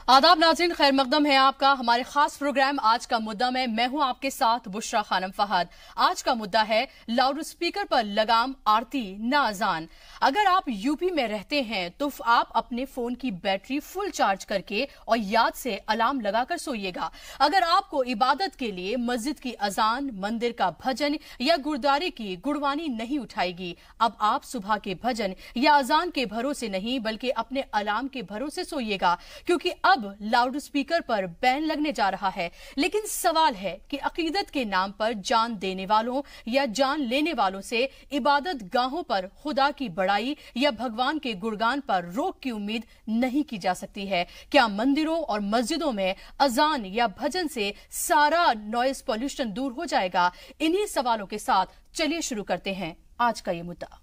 आदाब नाज़रीन, खैर मकदम है आपका हमारे खास प्रोग्राम आज का मुद्दा में। मैं हूं आपके साथ बुशरा खानम फहद। आज का मुद्दा है लाउड स्पीकर पर लगाम आरती ना अजान। अगर आप यूपी में रहते हैं तो आप अपने फोन की बैटरी फुल चार्ज करके और याद से अलार्म लगाकर सोइएगा। अगर आपको इबादत के लिए मस्जिद की अजान, मंदिर का भजन या गुरुद्वारे की गुड़वानी नहीं उठाएगी। अब आप सुबह के भजन या अजान के भरोसे नहीं बल्कि अपने अलार्म के भरोसे सोइएगा, क्योंकि अब लाउड स्पीकर पर बैन लगने जा रहा है। लेकिन सवाल है कि अकीदत के नाम पर जान देने वालों या जान लेने वालों से इबादत गाहों पर खुदा की बड़ाई या भगवान के गुणगान पर रोक की उम्मीद नहीं की जा सकती है। क्या मंदिरों और मस्जिदों में अजान या भजन से सारा नॉइज पॉल्यूशन दूर हो जाएगा? इन्हीं सवालों के साथ चलिए शुरू करते हैं आज का ये मुद्दा।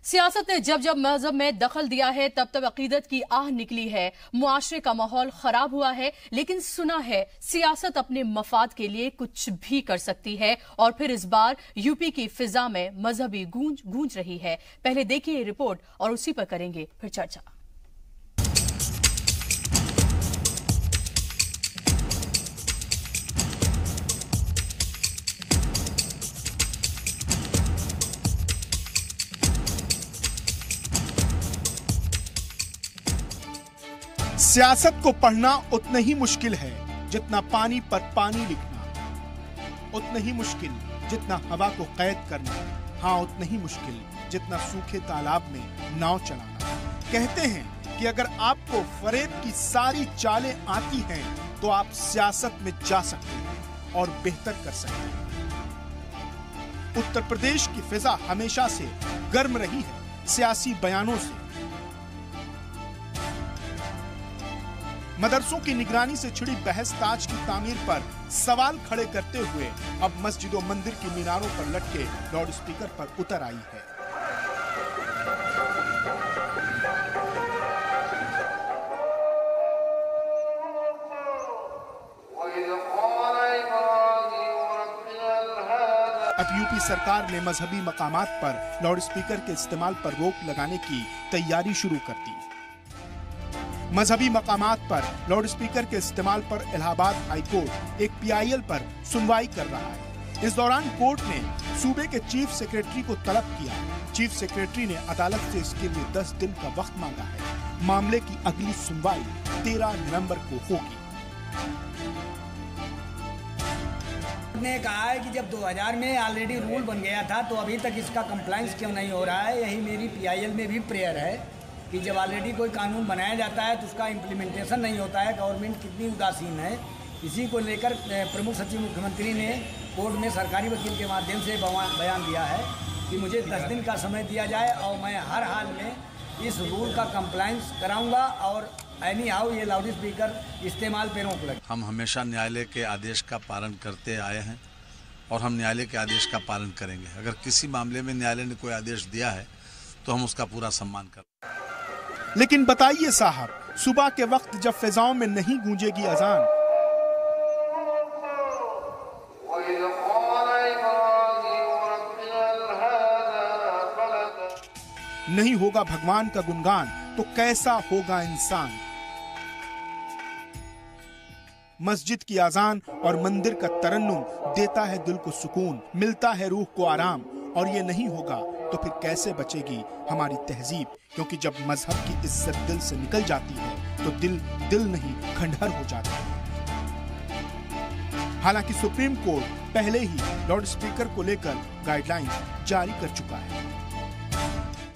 सियासत ने जब जब मजहब में दखल दिया है तब तब अकीदत की आह निकली है, मुआशरे का माहौल खराब हुआ है। लेकिन सुना है सियासत अपने मफाद के लिए कुछ भी कर सकती है और फिर इस बार यूपी की फिजा में मजहबी गूंज गूंज रही है। पहले देखिए ये रिपोर्ट और उसी पर करेंगे फिर चर्चा। सियासत को पढ़ना उतना ही मुश्किल है जितना पानी पर पानी लिखना, उतना ही मुश्किल जितना हवा को कैद करना, हाँ उतना ही मुश्किल जितना सूखे तालाब में नाव चलाना। कहते हैं कि अगर आपको फरेब की सारी चालें आती हैं तो आप सियासत में जा सकते हैं और बेहतर कर सकते हैं। उत्तर प्रदेश की फिजा हमेशा से गर्म रही है सियासी बयानों से। मदरसों की निगरानी से छिड़ी बहस ताज की तामीर पर सवाल खड़े करते हुए अब मस्जिदों मंदिर की मीनारों पर लटके लाउड स्पीकर पर उतर आई है। अब यूपी सरकार ने मजहबी मकामात पर लाउड स्पीकर के इस्तेमाल पर रोक लगाने की तैयारी शुरू कर दी। मजहबी मकामात पर लाउड स्पीकर के इस्तेमाल पर इलाहाबाद हाई कोर्ट एक PIL पर सुनवाई कर रहा है। इस दौरान कोर्ट ने सूबे के चीफ सेक्रेटरी को तलब किया। चीफ सेक्रेटरी ने अदालत से इसके लिए 10 दिन का वक्त मांगा है। मामले की अगली सुनवाई 13 नवंबर को होगी। ने कहा है कि जब 2000 में ऑलरेडी रूल बन गया था तो अभी तक इसका कंप्लायंस क्यों नहीं हो रहा है। यही मेरी PIL में भी प्रेयर है कि जब ऑलरेडी कोई कानून बनाया जाता है तो उसका इम्प्लीमेंटेशन नहीं होता है। गवर्नमेंट कितनी उदासीन है। इसी को लेकर प्रमुख सचिव मुख्यमंत्री ने कोर्ट में सरकारी वकील के माध्यम से बयान दिया है कि मुझे 10 दिन का समय दिया जाए और मैं हर हाल में इस रूल का कंप्लायंस कराऊंगा और एनी हाउ ये लाउड स्पीकर इस्तेमाल पे रोक लगे। हम हमेशा न्यायालय के आदेश का पालन करते आए हैं और हम न्यायालय के आदेश का पालन करेंगे। अगर किसी मामले में न्यायालय ने कोई आदेश दिया है तो हम उसका पूरा सम्मान करें। लेकिन बताइए साहब, सुबह के वक्त जब फिजाओं में नहीं गूंजेगी अजान, नहीं होगा भगवान का गुणगान, तो कैसा होगा इंसान? मस्जिद की अजान और मंदिर का तरन्नुम देता है दिल को सुकून, मिलता है रूह को आराम। और ये नहीं होगा तो फिर कैसे बचेगी हमारी तहजीब? क्योंकि जब मजहब की इज्जत दिल से निकल जाती है तो दिल नहीं खंडहर हो जाता है। हालांकि सुप्रीम कोर्ट पहले ही लाउड स्पीकर को लेकर गाइडलाइन जारी कर चुका है।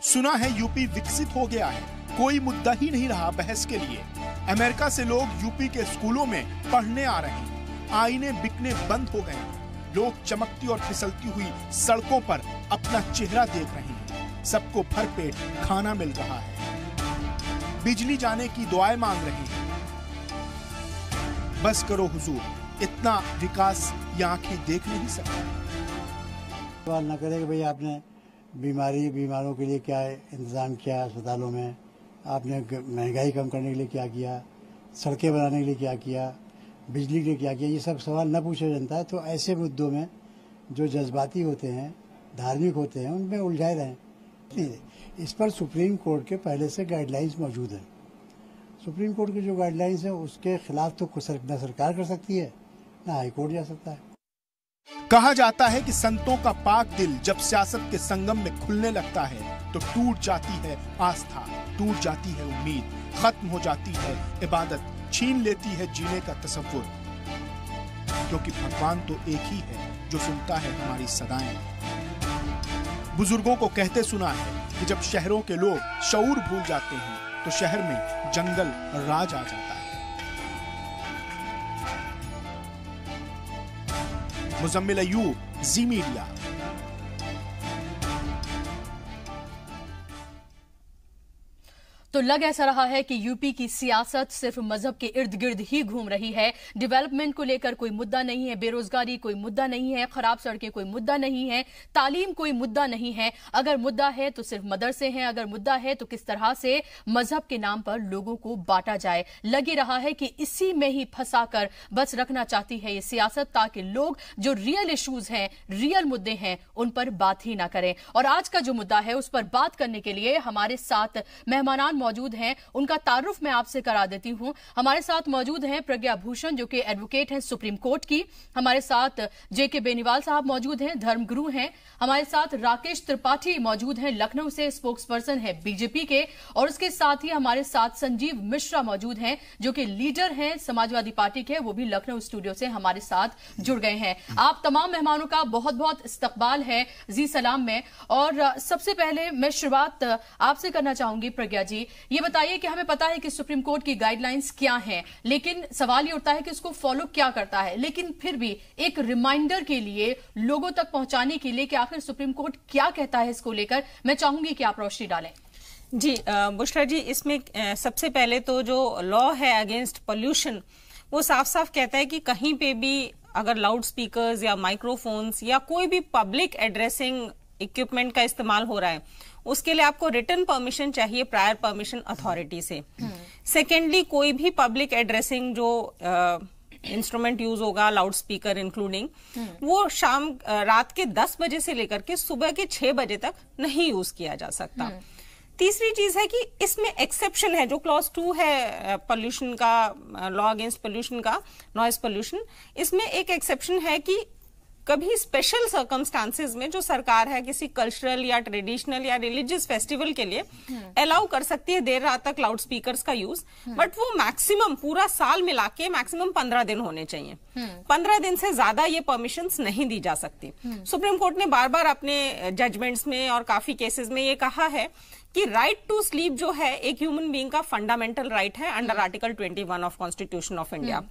सुना है यूपी विकसित हो गया है, कोई मुद्दा ही नहीं रहा बहस के लिए। अमेरिका से लोग यूपी के स्कूलों में पढ़ने आ रहे हैं। आईने बिकने बंद हो गए हैं। लोग चमकती और फिसलती हुई सड़कों पर अपना चेहरा देख रहे हैं। सबको भरपेट खाना मिल रहा है। बिजली जाने की दुआएं मांग रहे हैं। बस करो हुजूर, इतना विकास ये आंखें देख नहीं सकती। सवाल न करें कि भाई आपने बीमारों के लिए क्या इंतजाम किया, अस्पतालों में आपने महंगाई कम करने के लिए क्या किया, सड़कें बनाने के लिए क्या किया, बिजली के क्या किया, ये सब सवाल न पूछा जाता है तो ऐसे मुद्दों में जो जज्बाती होते हैं, धार्मिक होते हैं, उनमें उलझाए रहें। इस पर सुप्रीम कोर्ट के पहले से गाइडलाइंस मौजूद है। सुप्रीम कोर्ट की जो गाइडलाइंस है उसके खिलाफ तो न सरकार कर सकती है, न हाई कोर्ट जा सकता है। कहा जाता है कि संतों का पाक दिल जब सियासत के संगम में खुलने लगता है तो टूट जाती है आस्था, टूट जाती है उम्मीद, खत्म हो जाती है इबादत, छीन लेती है जीने का तसव्वुर। क्योंकि भगवान तो एक ही है जो सुनता है हमारी सदाएं। बुजुर्गों को कहते सुना है कि जब शहरों के लोग शऊर भूल जाते हैं तो शहर में जंगल राज आ जाता है। मुजम्मिल अयूब, जी मीडिया। तो लग ऐसा रहा है कि यूपी की सियासत सिर्फ मजहब के इर्द गिर्द ही घूम रही है। डेवलपमेंट को लेकर कोई मुद्दा नहीं है, बेरोजगारी कोई मुद्दा नहीं है, खराब सड़कें कोई मुद्दा नहीं है, तालीम कोई मुद्दा नहीं है। अगर मुद्दा है तो सिर्फ मदरसे हैं, अगर मुद्दा है तो किस तरह से मजहब के नाम पर लोगों को बांटा जाए। लग ही रहा है कि इसी में ही फंसाकर बस रखना चाहती है ये सियासत, ताकि लोग जो रियल इश्यूज हैं, रियल मुद्दे हैं, उन पर बात ही ना करें। और आज का जो मुद्दा है उस पर बात करने के लिए हमारे साथ मेहमान मौजूद हैं। उनका तारुफ मैं आपसे करा देती हूं। हमारे साथ मौजूद हैं प्रज्ञा भूषण, जो कि एडवोकेट हैं सुप्रीम कोर्ट की। हमारे साथ जेके बेनीवाल साहब मौजूद हैं, धर्मगुरु हैं। हमारे साथ राकेश त्रिपाठी मौजूद हैं, लखनऊ से स्पोक्स पर्सन है बीजेपी के। और उसके साथ ही हमारे साथ संजीव मिश्रा मौजूद हैं, जो कि लीडर हैं समाजवादी पार्टी के, वो भी लखनऊ स्टूडियो से हमारे साथ जुड़ गए हैं। आप तमाम मेहमानों का बहुत बहुत इस्तकबाल है जी सलाम में। और सबसे पहले मैं शुरुआत आपसे करना चाहूंगी प्रज्ञा जी। ये बताइए कि हमें पता है कि सुप्रीम कोर्ट की गाइडलाइंस क्या हैं, लेकिन सवाल ये उठता है कि इसको फॉलो क्या करता है। लेकिन फिर भी एक रिमाइंडर के लिए, लोगों तक पहुंचाने के लिए कि आखिर सुप्रीम कोर्ट क्या कहता है इसको लेकर, मैं चाहूंगी कि आप रोशनी डालें। जी बुशरा जी, इसमें सबसे पहले तो जो लॉ है अगेंस्ट पोल्यूशन, वो साफ साफ कहता है कि कहीं पे भी अगर लाउड स्पीकर्स या माइक्रोफोन्स या कोई भी पब्लिक एड्रेसिंग इक्विपमेंट का इस्तेमाल हो रहा है, उसके लिए आपको रिटन परमिशन चाहिए प्रायर परमिशन अथॉरिटी से। सेकेंडली, कोई भी पब्लिक एड्रेसिंग जो इंस्ट्रूमेंट यूज होगा, लाउड स्पीकर इंक्लूडिंग, वो रात के 10 बजे से लेकर के सुबह के 6 बजे तक नहीं यूज किया जा सकता। तीसरी चीज है कि इसमें एक्सेप्शन है, जो क्लॉज 2 है पोल्यूशन का, लॉ अगेंस्ट पोल्यूशन का, नॉइज पोल्यूशन, इसमें एक एक्सेप्शन है कि कभी स्पेशल सर्कमस्टांसेस में जो सरकार है किसी कल्चरल या ट्रेडिशनल या रिलीजियस फेस्टिवल के लिए अलाउ कर सकती है देर रात तक लाउड स्पीकर्स का यूज, बट वो मैक्सिमम पूरा साल मिला के मैक्सिमम 15 दिन होने चाहिए। 15 दिन से ज्यादा ये परमिशंस नहीं दी जा सकती। सुप्रीम कोर्ट ने बार बार अपने जजमेंट्स में और काफी केसेस में ये कहा है कि राइट टू स्लीप जो है एक ह्यूमन बीइंग का फंडामेंटल राइट है under article 21 of constitution of India.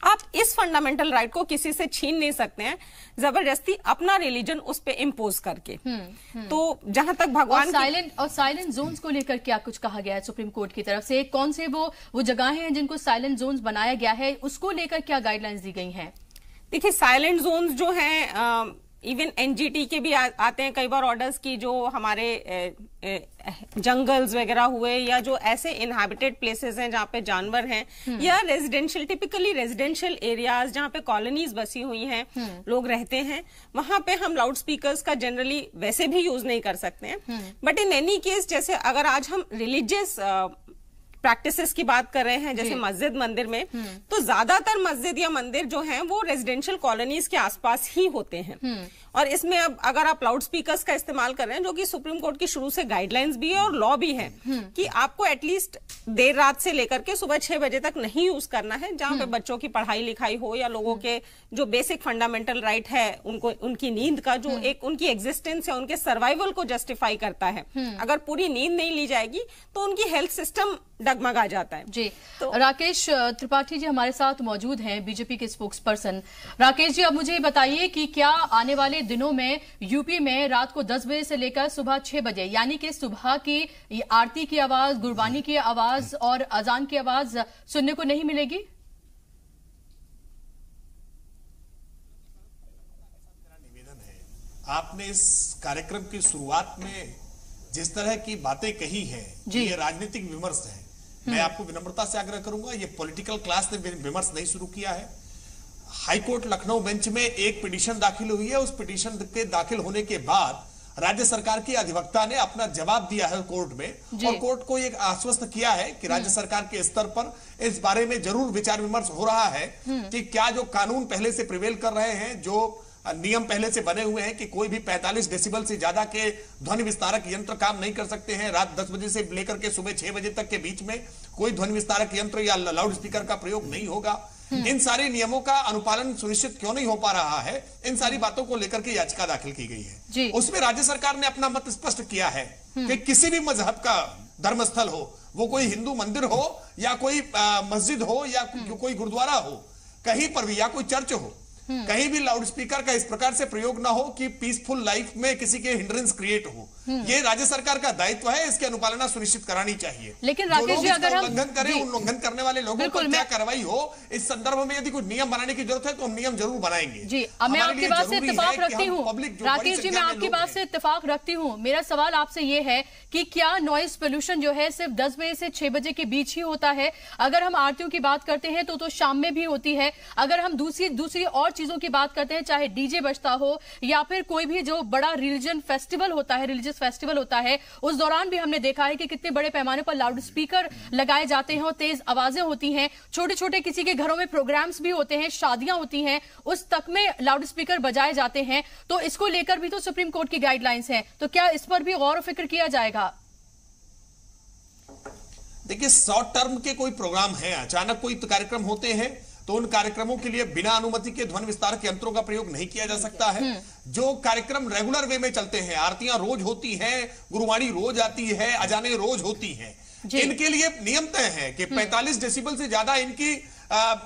आप इस फंडामेंटल राइट को किसी से छीन नहीं सकते हैं जबरदस्ती अपना रिलीजन उस पे इम्पोज करके। तो जहां तक भगवान और साइलेंट जोन्स को लेकर क्या कुछ कहा गया है सुप्रीम कोर्ट की तरफ से? कौन से वो जगहें हैं जिनको साइलेंट जोन्स बनाया गया है, उसको लेकर क्या गाइडलाइंस दी गई हैं? देखिए, साइलेंट जोन्स जो हैं, इवन एनजीटी के भी आते हैं कई बार ऑर्डर्स की, जो हमारे जंगल्स वगैरह हुए या जो ऐसे इनहैबिटेड प्लेसेस हैं जहाँ पे जानवर हैं, या रेजिडेंशियल, टिपिकली रेजिडेंशियल एरियाज जहाँ पे कॉलोनीज बसी हुई हैं, लोग रहते हैं, वहां पे हम लाउड स्पीकर्स का जनरली वैसे भी यूज नहीं कर सकते हैं। बट इन एनी केस, जैसे अगर आज हम रिलीजियस प्रैक्टिसेस की बात कर रहे हैं, जैसे मस्जिद मंदिर में, तो ज्यादातर मस्जिद या मंदिर जो हैं वो रेजिडेंशियल कॉलोनीज के आसपास ही होते हैं। और इसमें अब अगर आप लाउड स्पीकर्स का इस्तेमाल कर रहे हैं, जो कि सुप्रीम कोर्ट की शुरू से गाइडलाइंस भी है और लॉ भी है कि आपको एटलीस्ट देर रात से लेकर के सुबह 6 बजे तक नहीं यूज करना है, जहां पे बच्चों की पढ़ाई लिखाई हो या लोगों के जो बेसिक फंडामेंटल राइट है उनको, उनकी नींद का जो एक उनकी एग्जिस्टेंस या उनके सर्वाइवल को जस्टिफाई करता है। अगर पूरी नींद नहीं ली जाएगी तो उनकी हेल्थ सिस्टम डगमगा जाता है। जी, तो राकेश त्रिपाठी जी हमारे साथ मौजूद हैं, बीजेपी के स्पोक्स पर्सन। राकेश जी, अब मुझे बताइए कि क्या आने वाले दिनों में यूपी में रात को 10 बजे से लेकर सुबह 6 बजे, यानी कि सुबह की आरती की आवाज, गुरबानी की आवाज और अजान की आवाज सुनने को नहीं मिलेगी? निवेदन है, आपने इस कार्यक्रम की शुरुआत में जिस तरह की बातें कही हैं, ये राजनीतिक विमर्श है, मैं आपको विनम्रता से आग्रह करूंगा, ये पॉलिटिकल क्लास ने विमर्श नहीं शुरू किया है। हाईकोर्ट लखनऊ बेंच में एक पिटीशन दाखिल हुई है। उस पिटीशन के दाखिल होने के बाद राज्य सरकार की अधिवक्ता ने अपना जवाब दिया है कोर्ट में, और कोर्ट को एक आश्वस्त किया है कि राज्य सरकार के स्तर पर इस बारे में जरूर विचार विमर्श हो रहा है कि क्या जो कानून पहले से प्रिवेल कर रहे हैं, जो नियम पहले से बने हुए हैं कि कोई भी 45 डेसिबल से ज्यादा के ध्वनि विस्तारक यंत्र काम नहीं कर सकते हैं, रात 10 बजे से लेकर के सुबह 6 बजे तक के बीच में कोई ध्वनि विस्तारक यंत्र या लाउड स्पीकर का प्रयोग नहीं होगा। इन सारे नियमों का अनुपालन सुनिश्चित क्यों नहीं हो पा रहा है, इन सारी बातों को लेकर के याचिका दाखिल की गई है। उसमें राज्य सरकार ने अपना मत स्पष्ट किया है कि किसी भी मजहब का धर्मस्थल हो, वो कोई हिंदू मंदिर हो या कोई मस्जिद हो या कोई गुरुद्वारा हो, कहीं पर भी, या कोई चर्च हो, कहीं भी लाउड स्पीकर का इस प्रकार से प्रयोग ना हो कि पीसफुल लाइफ में किसी के हिंड्रेंस क्रिएट हो। ये राज्य सरकार का दायित्व है, इसकी अनुपालना सुनिश्चित करानी चाहिए। लेकिन राकेश जी, अगर हम उल्लंघन करें, उल्लंघन करने वाले लोगों पर क्या कार्रवाई हो, इस संदर्भ में यदि कोई नियम बनाने की जरूरत है तो हम नियम जरूर बनाएंगे। जी, मैं आपकी बात से इत्तेफाक रखती हूँ राकेश जी, मैं आपकी बात से इत्तेफाक रखती हूँ। मेरा सवाल आपसे ये है कि क्या नॉइज पोल्यूशन जो है सिर्फ 10 बजे से 6 बजे के बीच ही होता है? अगर हम आरतियों की बात करते हैं तो शाम में भी होती है। अगर हम दूसरी और चीजों की बात करते हैं, चाहे डीजे बजता हो या फिर कोई भी जो बड़ा रिलीजन फेस्टिवल होता है, रिलीजियस फेस्टिवल होता है, उस दौरान भी हमने देखा है कि कितने बड़े पैमाने पर लाउड स्पीकर लगाए जाते हैं और तेज आवाजें होती हैं। छोटे छोटे किसी के घरों में प्रोग्राम्स भी होते हैं, शादियां होती हैं, उस तक में लाउड स्पीकर बजाए जाते हैं। तो इसको लेकर भी तो सुप्रीम कोर्ट की गाइडलाइंस हैं, तो क्या इस पर भी गौर फिक्र किया जाएगा? देखिए, शॉर्ट टर्म के कोई प्रोग्राम है, अचानक कोई कार्यक्रम होते हैं, तो उन कार्यक्रमों के लिए बिना अनुमति के ध्वनि विस्तारक यंत्रों का प्रयोग नहीं किया जा सकता है। जो कार्यक्रम रेगुलर वे में चलते हैं, आरतियां रोज होती हैं, गुरुवाणी रोज आती है, अजाने रोज होती हैं, इनके लिए नियम तय है कि 45 डेसिबल से ज्यादा इनकी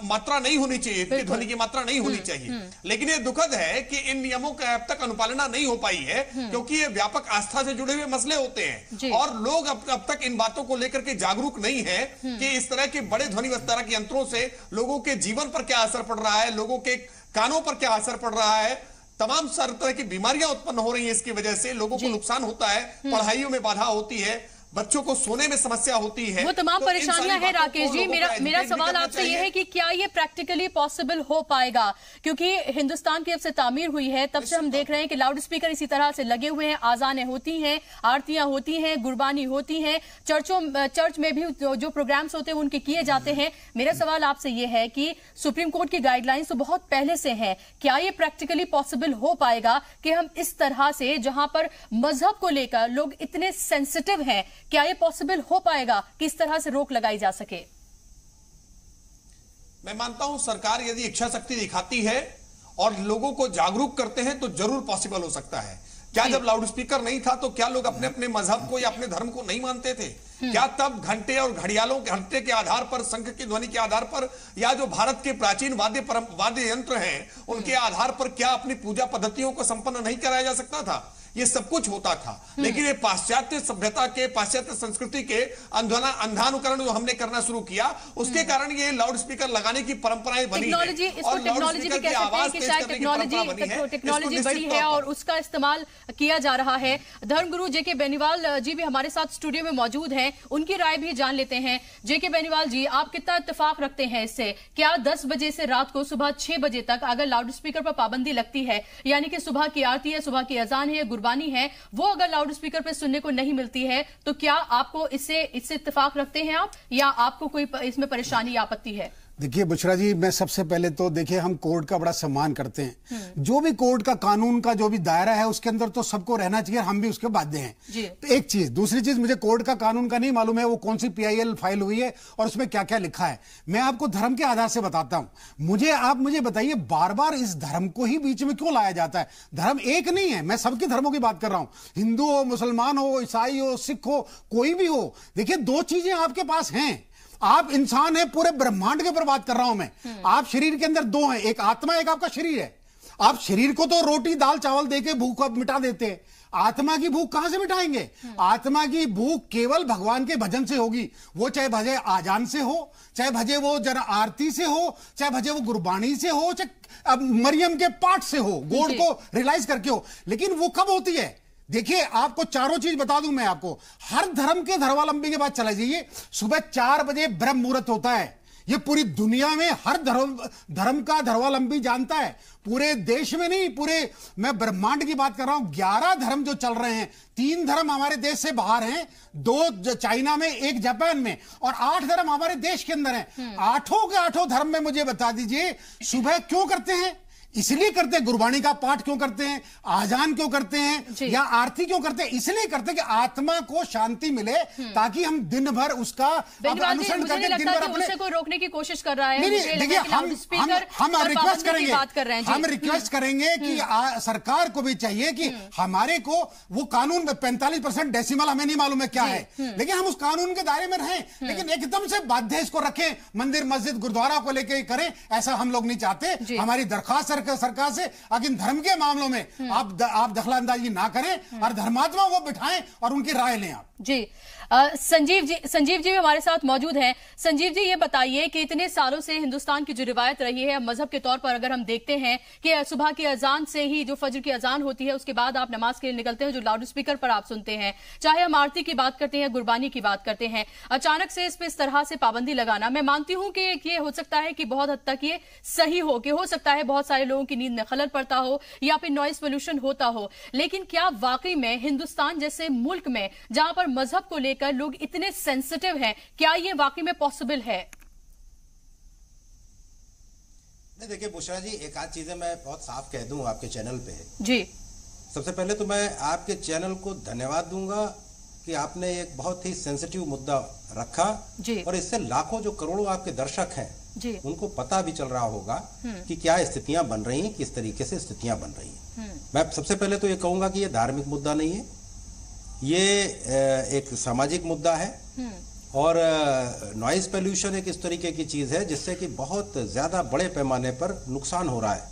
मात्रा नहीं होनी चाहिए, इनकी ध्वनि की मात्रा नहीं होनी चाहिए। लेकिन ये दुखद है कि इन नियमों का अब तक अनुपालना नहीं हो पाई है, क्योंकि ये व्यापक आस्था से जुड़े हुए मसले होते हैं और लोग अब तक इन बातों को लेकर के जागरूक नहीं है कि इस तरह के बड़े ध्वनि विस्तारक यंत्रों से लोगों के जीवन पर क्या असर पड़ रहा है, लोगों के कानों पर क्या असर पड़ रहा है, तमाम तरह की बीमारियां उत्पन्न हो रही हैं इसकी वजह से, लोगों को नुकसान होता है, पढ़ाइयों में बाधा होती है, बच्चों को सोने में समस्या होती है, वो तमाम परेशानियां हैं। राकेश जी, मेरा सवाल आपसे यह है कि क्या ये प्रैक्टिकली पॉसिबल हो पाएगा? क्योंकि हिंदुस्तान की जब से तामीर हुई है तब से हम देख रहे हैं कि लाउड स्पीकर इसी तरह से लगे हुए हैं, आजानें होती हैं, आरतियां होती हैं, गुरबानी होती हैं, चर्च में भी जो प्रोग्राम्स होते हैं उनके किए जाते हैं। मेरा सवाल आपसे यह है कि सुप्रीम कोर्ट की गाइडलाइंस तो बहुत पहले से है, क्या ये प्रैक्टिकली पॉसिबल हो पाएगा कि हम इस तरह से, जहां पर मजहब को लेकर लोग इतने सेंसिटिव हैं, क्या ये पॉसिबल हो पाएगा कि इस तरह से रोक लगाई जा सके? मैं मानता हूं सरकार यदि इच्छा शक्ति दिखाती है और लोगों को जागरूक करते हैं तो जरूर पॉसिबल हो सकता है। क्या जब लाउड स्पीकर नहीं था तो क्या लोग अपने अपने मजहब को या अपने धर्म को नहीं मानते थे? क्या तब घंटे और घड़ियालों के घंटे के आधार पर, शंख की ध्वनि के आधार पर, या जो भारत के प्राचीन वाद्य यंत्र हैं उनके आधार पर क्या अपनी पूजा पद्धतियों को संपन्न नहीं कराया जा सकता था? ये सब कुछ होता था, लेकिन ये पाश्चात्य सभ्यता के, पाश्चात्य संस्कृति के अंधानुकरण जो हमने करना शुरू किया, उसके कारण ये लाउड स्पीकर लगाने की परंपराएं बनी है। इसको टेक्नोलॉजी भी कह सकते हैं कि शायद टेक्नोलॉजी बड़ी है और उसका इस्तेमाल किया जा रहा है। धर्मगुरु जेके बेनीवाल जी भी हमारे साथ स्टूडियो में मौजूद हैं, उनकी राय भी जान लेते हैं। जेके बेनीवाल जी, आप कितना इत्तेफाक रखते हैं इससे? क्या 10 बजे से रात को सुबह 6 बजे तक अगर लाउड स्पीकर पर पाबंदी लगती है, यानी कि सुबह की आरती है, सुबह की अजान है, गुरबानी है, वो अगर लाउड स्पीकर पे सुनने को नहीं मिलती है, तो क्या आपको इससे इत्तेफाक रखते हैं आप, या आपको कोई इसमें परेशानी या आपत्ति है? देखिए बुशरा जी, मैं सबसे पहले तो देखिए हम कोर्ट का बड़ा सम्मान करते हैं। जो भी कोर्ट का कानून का जो भी दायरा है उसके अंदर तो सबको रहना चाहिए, हम भी उसके बाध्य हैं। तो एक चीज, दूसरी चीज, मुझे कोर्ट का कानून का नहीं मालूम है वो कौन सी PIL फाइल हुई है और उसमें क्या क्या लिखा है। मैं आपको धर्म के आधार से बताता हूं। आप मुझे बताइए, बार बार इस धर्म को ही बीच में क्यों लाया जाता है? धर्म एक नहीं है, मैं सबके धर्मों की बात कर रहा हूं, हिंदू हो, मुसलमान हो, ईसाई हो, सिख हो, कोई भी हो। देखिए, दो चीजें आपके पास हैं। आप इंसान है, पूरे ब्रह्मांड के ऊपर बात कर रहा हूं मैं। आप शरीर के अंदर दो हैं, एक आत्मा, एक आपका शरीर है। आप शरीर को तो रोटी दाल चावल देके भूख मिटा देते हैं, आत्मा की भूख कहां से मिटाएंगे? आत्मा की भूख केवल भगवान के भजन से होगी। वो चाहे भजे आजान से हो, चाहे भजे वो जरा आरती से हो, चाहे भजे वो गुरबाणी से हो, चाहे अब मरियम के पाठ से हो, गॉड को रियलाइज करके हो। लेकिन वो कब होती है? देखिए, आपको चारों चीज बता दूं मैं आपको। हर धर्म के धर्मावलंबी के बाद चला जाइए, सुबह 4 बजे ब्रह्म मुहूर्त होता है। ये पूरी दुनिया में हर धर्म का धर्मावलंबी जानता है। पूरे देश में नहीं, पूरे मैं ब्रह्मांड की बात कर रहा हूं। 11 धर्म जो चल रहे हैं, 3 धर्म हमारे देश से बाहर हैं, 2 चाइना में, 1 जापान में, और 8 धर्म हमारे देश के अंदर हैं। 8 के 8 धर्म में मुझे बता दीजिए, सुबह क्यों करते हैं? इसलिए करते हैं, गुरबाणी का पाठ क्यों करते हैं, आजान क्यों करते हैं, या आरती क्यों करते हैं? इसलिए करते हैं कि आत्मा को शांति मिले, ताकि हम दिन भर उसका अनुसरण करके दिन भर अपने को रोकने की कोशिश कर रहा है। नहीं, देखिए, हम रिक्वेस्ट करेंगे, हम रिक्वेस्ट करेंगे कि सरकार को भी चाहिए कि हमारे को वो कानून 45% डेसिमल हमें नहीं मालूम है क्या है, लेकिन हम उस कानून के दायरे में रहें, लेकिन एकदम से बाध्य इसको रखें, मंदिर मस्जिद गुरुद्वारा को लेकर करें, ऐसा हम लोग नहीं चाहते। हमारी दरखास्त सरकार से, लेकिन धर्म के मामलों में आप दखलंदाजी ना करें और धर्मात्मा को बिठाएं और उनकी राय लें आप। जी, संजीव जी भी हमारे साथ मौजूद हैं। संजीव जी, ये बताइए कि इतने सालों से हिंदुस्तान की जो रिवायत रही है मजहब के तौर पर, अगर हम देखते हैं कि सुबह की अजान से ही जो फजर की अजान होती है, उसके बाद आप नमाज के लिए निकलते हैं, जो लाउड स्पीकर पर आप सुनते हैं, चाहे हम आरती की बात करते हैं, गुरबानी की बात करते हैं, अचानक से इस पर इस तरह से पाबंदी लगाना, मैं मानती हूं कि ये हो सकता है कि बहुत हद तक ये सही हो, कि हो सकता है बहुत सारे लोगों की नींद में खलल पड़ता हो या फिर नॉइज पोल्यूशन होता हो, लेकिन क्या वाकई में हिंदुस्तान जैसे मुल्क में, जहां पर मजहब को लेकर लोग इतने सेंसिटिव हैं, क्या ये वाकई में पॉसिबल है? नहीं, देखिए बुशरा जी, एक आध चीजें मैं बहुत साफ कह दूं आपके चैनल पे जी। सबसे पहले तो मैं आपके चैनल को धन्यवाद दूंगा कि आपने एक बहुत ही सेंसिटिव मुद्दा रखा जी। और इससे लाखों जो करोड़ों आपके दर्शक हैं जी, उनको पता भी चल रहा होगा कि क्या स्थितियां बन रही हैं, किस तरीके से स्थितियां बन रही हैं। मैं सबसे पहले तो ये कहूंगा कि ये धार्मिक मुद्दा नहीं है, ये एक सामाजिक मुद्दा है, और नॉइज पोल्यूशन एक इस तरीके की चीज है जिससे कि बहुत ज्यादा बड़े पैमाने पर नुकसान हो रहा है,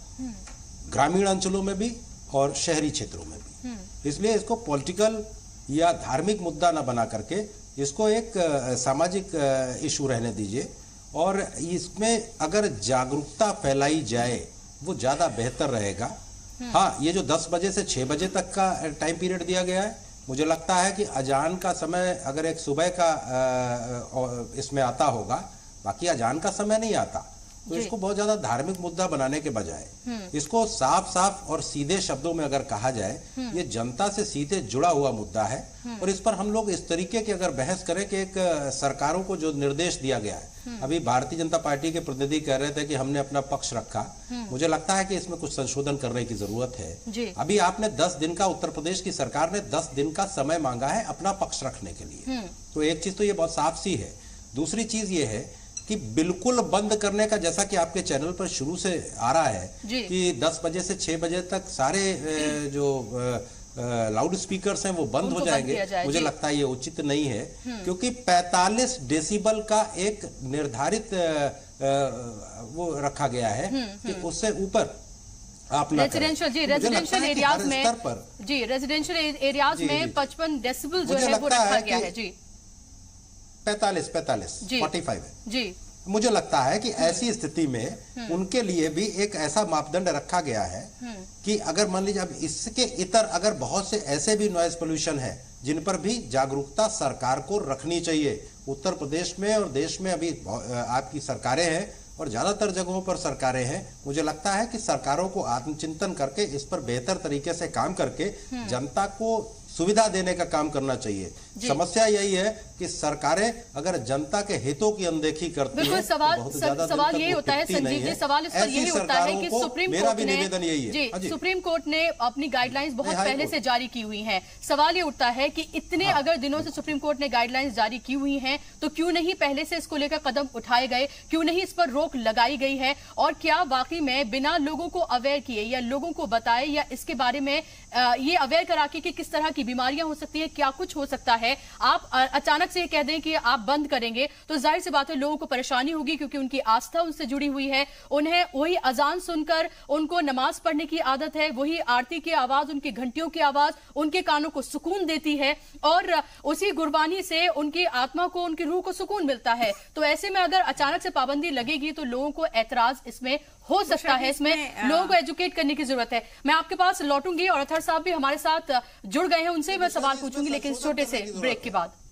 ग्रामीण अंचलों में भी और शहरी क्षेत्रों में भी। इसलिए इसको पॉलिटिकल या धार्मिक मुद्दा ना बना करके इसको एक सामाजिक इशू रहने दीजिए, और इसमें अगर जागरूकता फैलाई जाए वो ज्यादा बेहतर रहेगा। हाँ, ये जो 10 बजे से 6 बजे तक का टाइम पीरियड दिया गया है, मुझे लगता है कि अजान का समय अगर एक सुबह का इसमें आता होगा, बाकी अजान का समय नहीं आता, तो इसको बहुत ज्यादा धार्मिक मुद्दा बनाने के बजाय इसको साफ साफ और सीधे शब्दों में अगर कहा जाए, ये जनता से सीधे जुड़ा हुआ मुद्दा है। और इस पर हम लोग इस तरीके की अगर बहस करें कि एक सरकारों को जो निर्देश दिया गया है, अभी भारतीय जनता पार्टी के प्रतिनिधि कह रहे थे कि हमने अपना पक्ष रखा, मुझे लगता है कि इसमें कुछ संशोधन करने की जरूरत है। अभी आपने 10 दिन का, उत्तर प्रदेश की सरकार ने 10 दिन का समय मांगा है अपना पक्ष रखने के लिए, तो एक चीज तो ये बहुत साफ सी है। दूसरी चीज ये है कि बिल्कुल बंद करने का, जैसा कि आपके चैनल पर शुरू से आ रहा है कि 10 बजे से 6 बजे तक सारे जो लाउड स्पीकर्स हैं वो बंद हो जाएंगे, मुझे लगता है ये उचित नहीं है, क्योंकि 45 डेसिबल का एक निर्धारित वो रखा गया है कि उससे ऊपर आप रेजिडेंशियल एरियाज में 55 डेसिबल जो है वो रखा गया है जी। 45 45 है जी। मुझे लगता है कि ऐसी स्थिति में उनके लिए भी एक ऐसा मापदंड रखा गया है कि अगर मान लीजिए अब इसके इतर अगर बहुत से ऐसे भी नॉइज पोल्यूशन है जिन पर भी जागरूकता सरकार को रखनी चाहिए। उत्तर प्रदेश में और देश में अभी आपकी सरकारें हैं और ज्यादातर जगहों पर सरकारें हैं, मुझे लगता है कि सरकारों को आत्मचिंतन करके इस पर बेहतर तरीके से काम करके जनता को सुविधा देने का काम करना चाहिए। समस्या यही है कि सरकारें अगर जनता के हितों की अनदेखी करती हैं, सवाल ये होता है संजीव जी, सवाल इस पर यही होता है कि सुप्रीम कोर्ट ने अपनी गाइडलाइंस बहुत पहले से जारी की हुई हैं। सवाल ये उठता है कि इतने अगर दिनों से सुप्रीम कोर्ट ने गाइडलाइंस जारी की हुई हैं, तो क्यों नहीं पहले से इसको लेकर कदम उठाए गए, क्यों नहीं इस पर रोक लगाई गई है, और क्या वाकई में बिना लोगों को अवेयर किए या लोगों को बताए या इसके बारे में ये अवेयर करा कि किस तरह की बीमारियां हो सकती है, क्या कुछ हो सकता है, आप अचानक से कह दें कि आप बंद करेंगे तो जाहिर सी बात है लोगों को परेशानी होगी, क्योंकि उनकी आस्था उनसे जुड़ी हुई है, उन्हें वही अजान सुनकर उनको नमाज पढ़ने की आदत है, वही आरती की आवाज, उनकी घंटियों की आवाज उनके कानों को सुकून देती है, और उसी गुरबानी से उनकी आत्मा को, उनकी रूह को सुकून मिलता है। तो ऐसे में अगर अचानक से पाबंदी लगेगी तो लोगों को एतराज इसमें हो सकता है, इसमें लोगों को एजुकेट करने की जरूरत है। मैं आपके पास लौटूंगी और अतहर साहब भी हमारे साथ जुड़ गए हैं, उनसे मैं सवाल पूछूंगी, लेकिन इस छोटे से ब्रेक के बाद।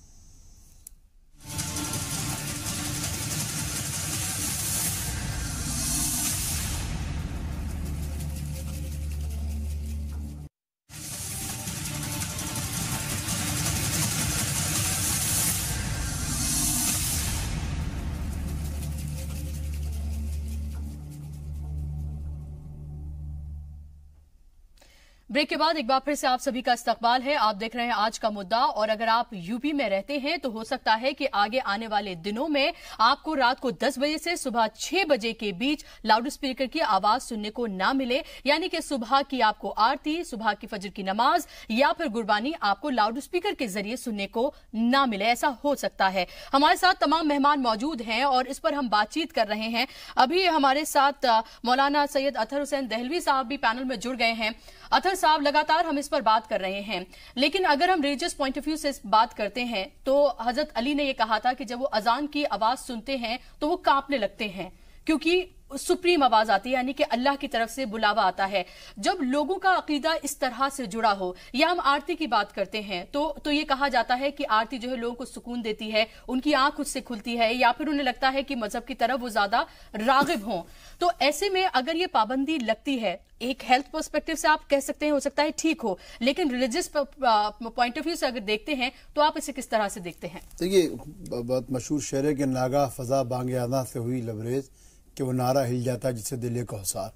ब्रेक के बाद एक बार फिर से आप सभी का इस्तकबाल है। आप देख रहे हैं आज का मुद्दा, और अगर आप यूपी में रहते हैं तो हो सकता है कि आगे आने वाले दिनों में आपको रात को 10 बजे से सुबह 6 बजे के बीच लाउड स्पीकर की आवाज सुनने को ना मिले, यानी कि सुबह की आपको आरती, सुबह की फजर की नमाज या फिर गुरबानी आपको लाउड स्पीकर के जरिए सुनने को ना मिले। ऐसा हो सकता है। हमारे साथ तमाम मेहमान मौजूद हैं और इस पर हम बातचीत कर रहे हैं। अभी हमारे साथ मौलाना सैयद अतहर हुसैन दहलवी साहब भी पैनल में जुड़ गए हैं। अतहर साहब, लगातार हम इस पर बात कर रहे हैं, लेकिन अगर हम रिलीजियस पॉइंट ऑफ व्यू से बात करते हैं तो हजरत अली ने यह कहा था कि जब वो अजान की आवाज सुनते हैं तो वो कांपने लगते हैं, क्योंकि सुप्रीम आवाज आती है, यानी कि अल्लाह की तरफ से बुलावा आता है। जब लोगों का अकीदा इस तरह से जुड़ा हो, या हम आरती की बात करते हैं तो ये कहा जाता है कि आरती जो है लोगों को सुकून देती है, उनकी आंख खुद से खुलती है, या फिर उन्हें लगता है कि मजहब की तरफ वो ज्यादा रागिब हों। तो ऐसे में अगर ये पाबंदी लगती है, एक हेल्थ पर्सपेक्टिव से आप कह सकते हैं हो सकता है ठीक हो, लेकिन रिलीजियस पॉइंट ऑफ व्यू से अगर देखते हैं तो आप इसे किस तरह से देखते हैं? देखिए, बहुत मशहूर शेर है कि नागा फजा बांगे आना से हुई लबरेज कि वो नारा हिल जाता है जिससे दिल को हसार।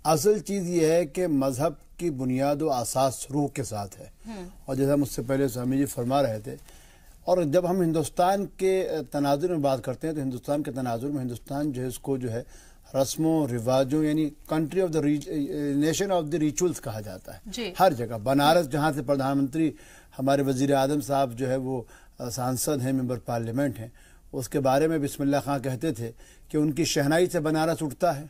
असल चीज ये है कि मजहब की बुनियाद और आसास रूह के साथ है, और जैसा मुझसे पहले स्वामी जी फरमा रहे थे। और जब हम हिंदुस्तान के तनाजुर में बात करते हैं तो हिंदुस्तान के तनाजुर में हिंदुस्तान जो है उसको जो है रस्मों रिवाजों यानी country of the nation of the rituals कहा जाता है। हर जगह बनारस, जहाँ से प्रधानमंत्री हमारे वजीर आजम साहब जो है वो सांसद हैं, मेंबर पार्लियामेंट हैं, उसके बारे में बिस्मिल्लाह खां कहते थे कि उनकी शहनाई से बनारस उठता है।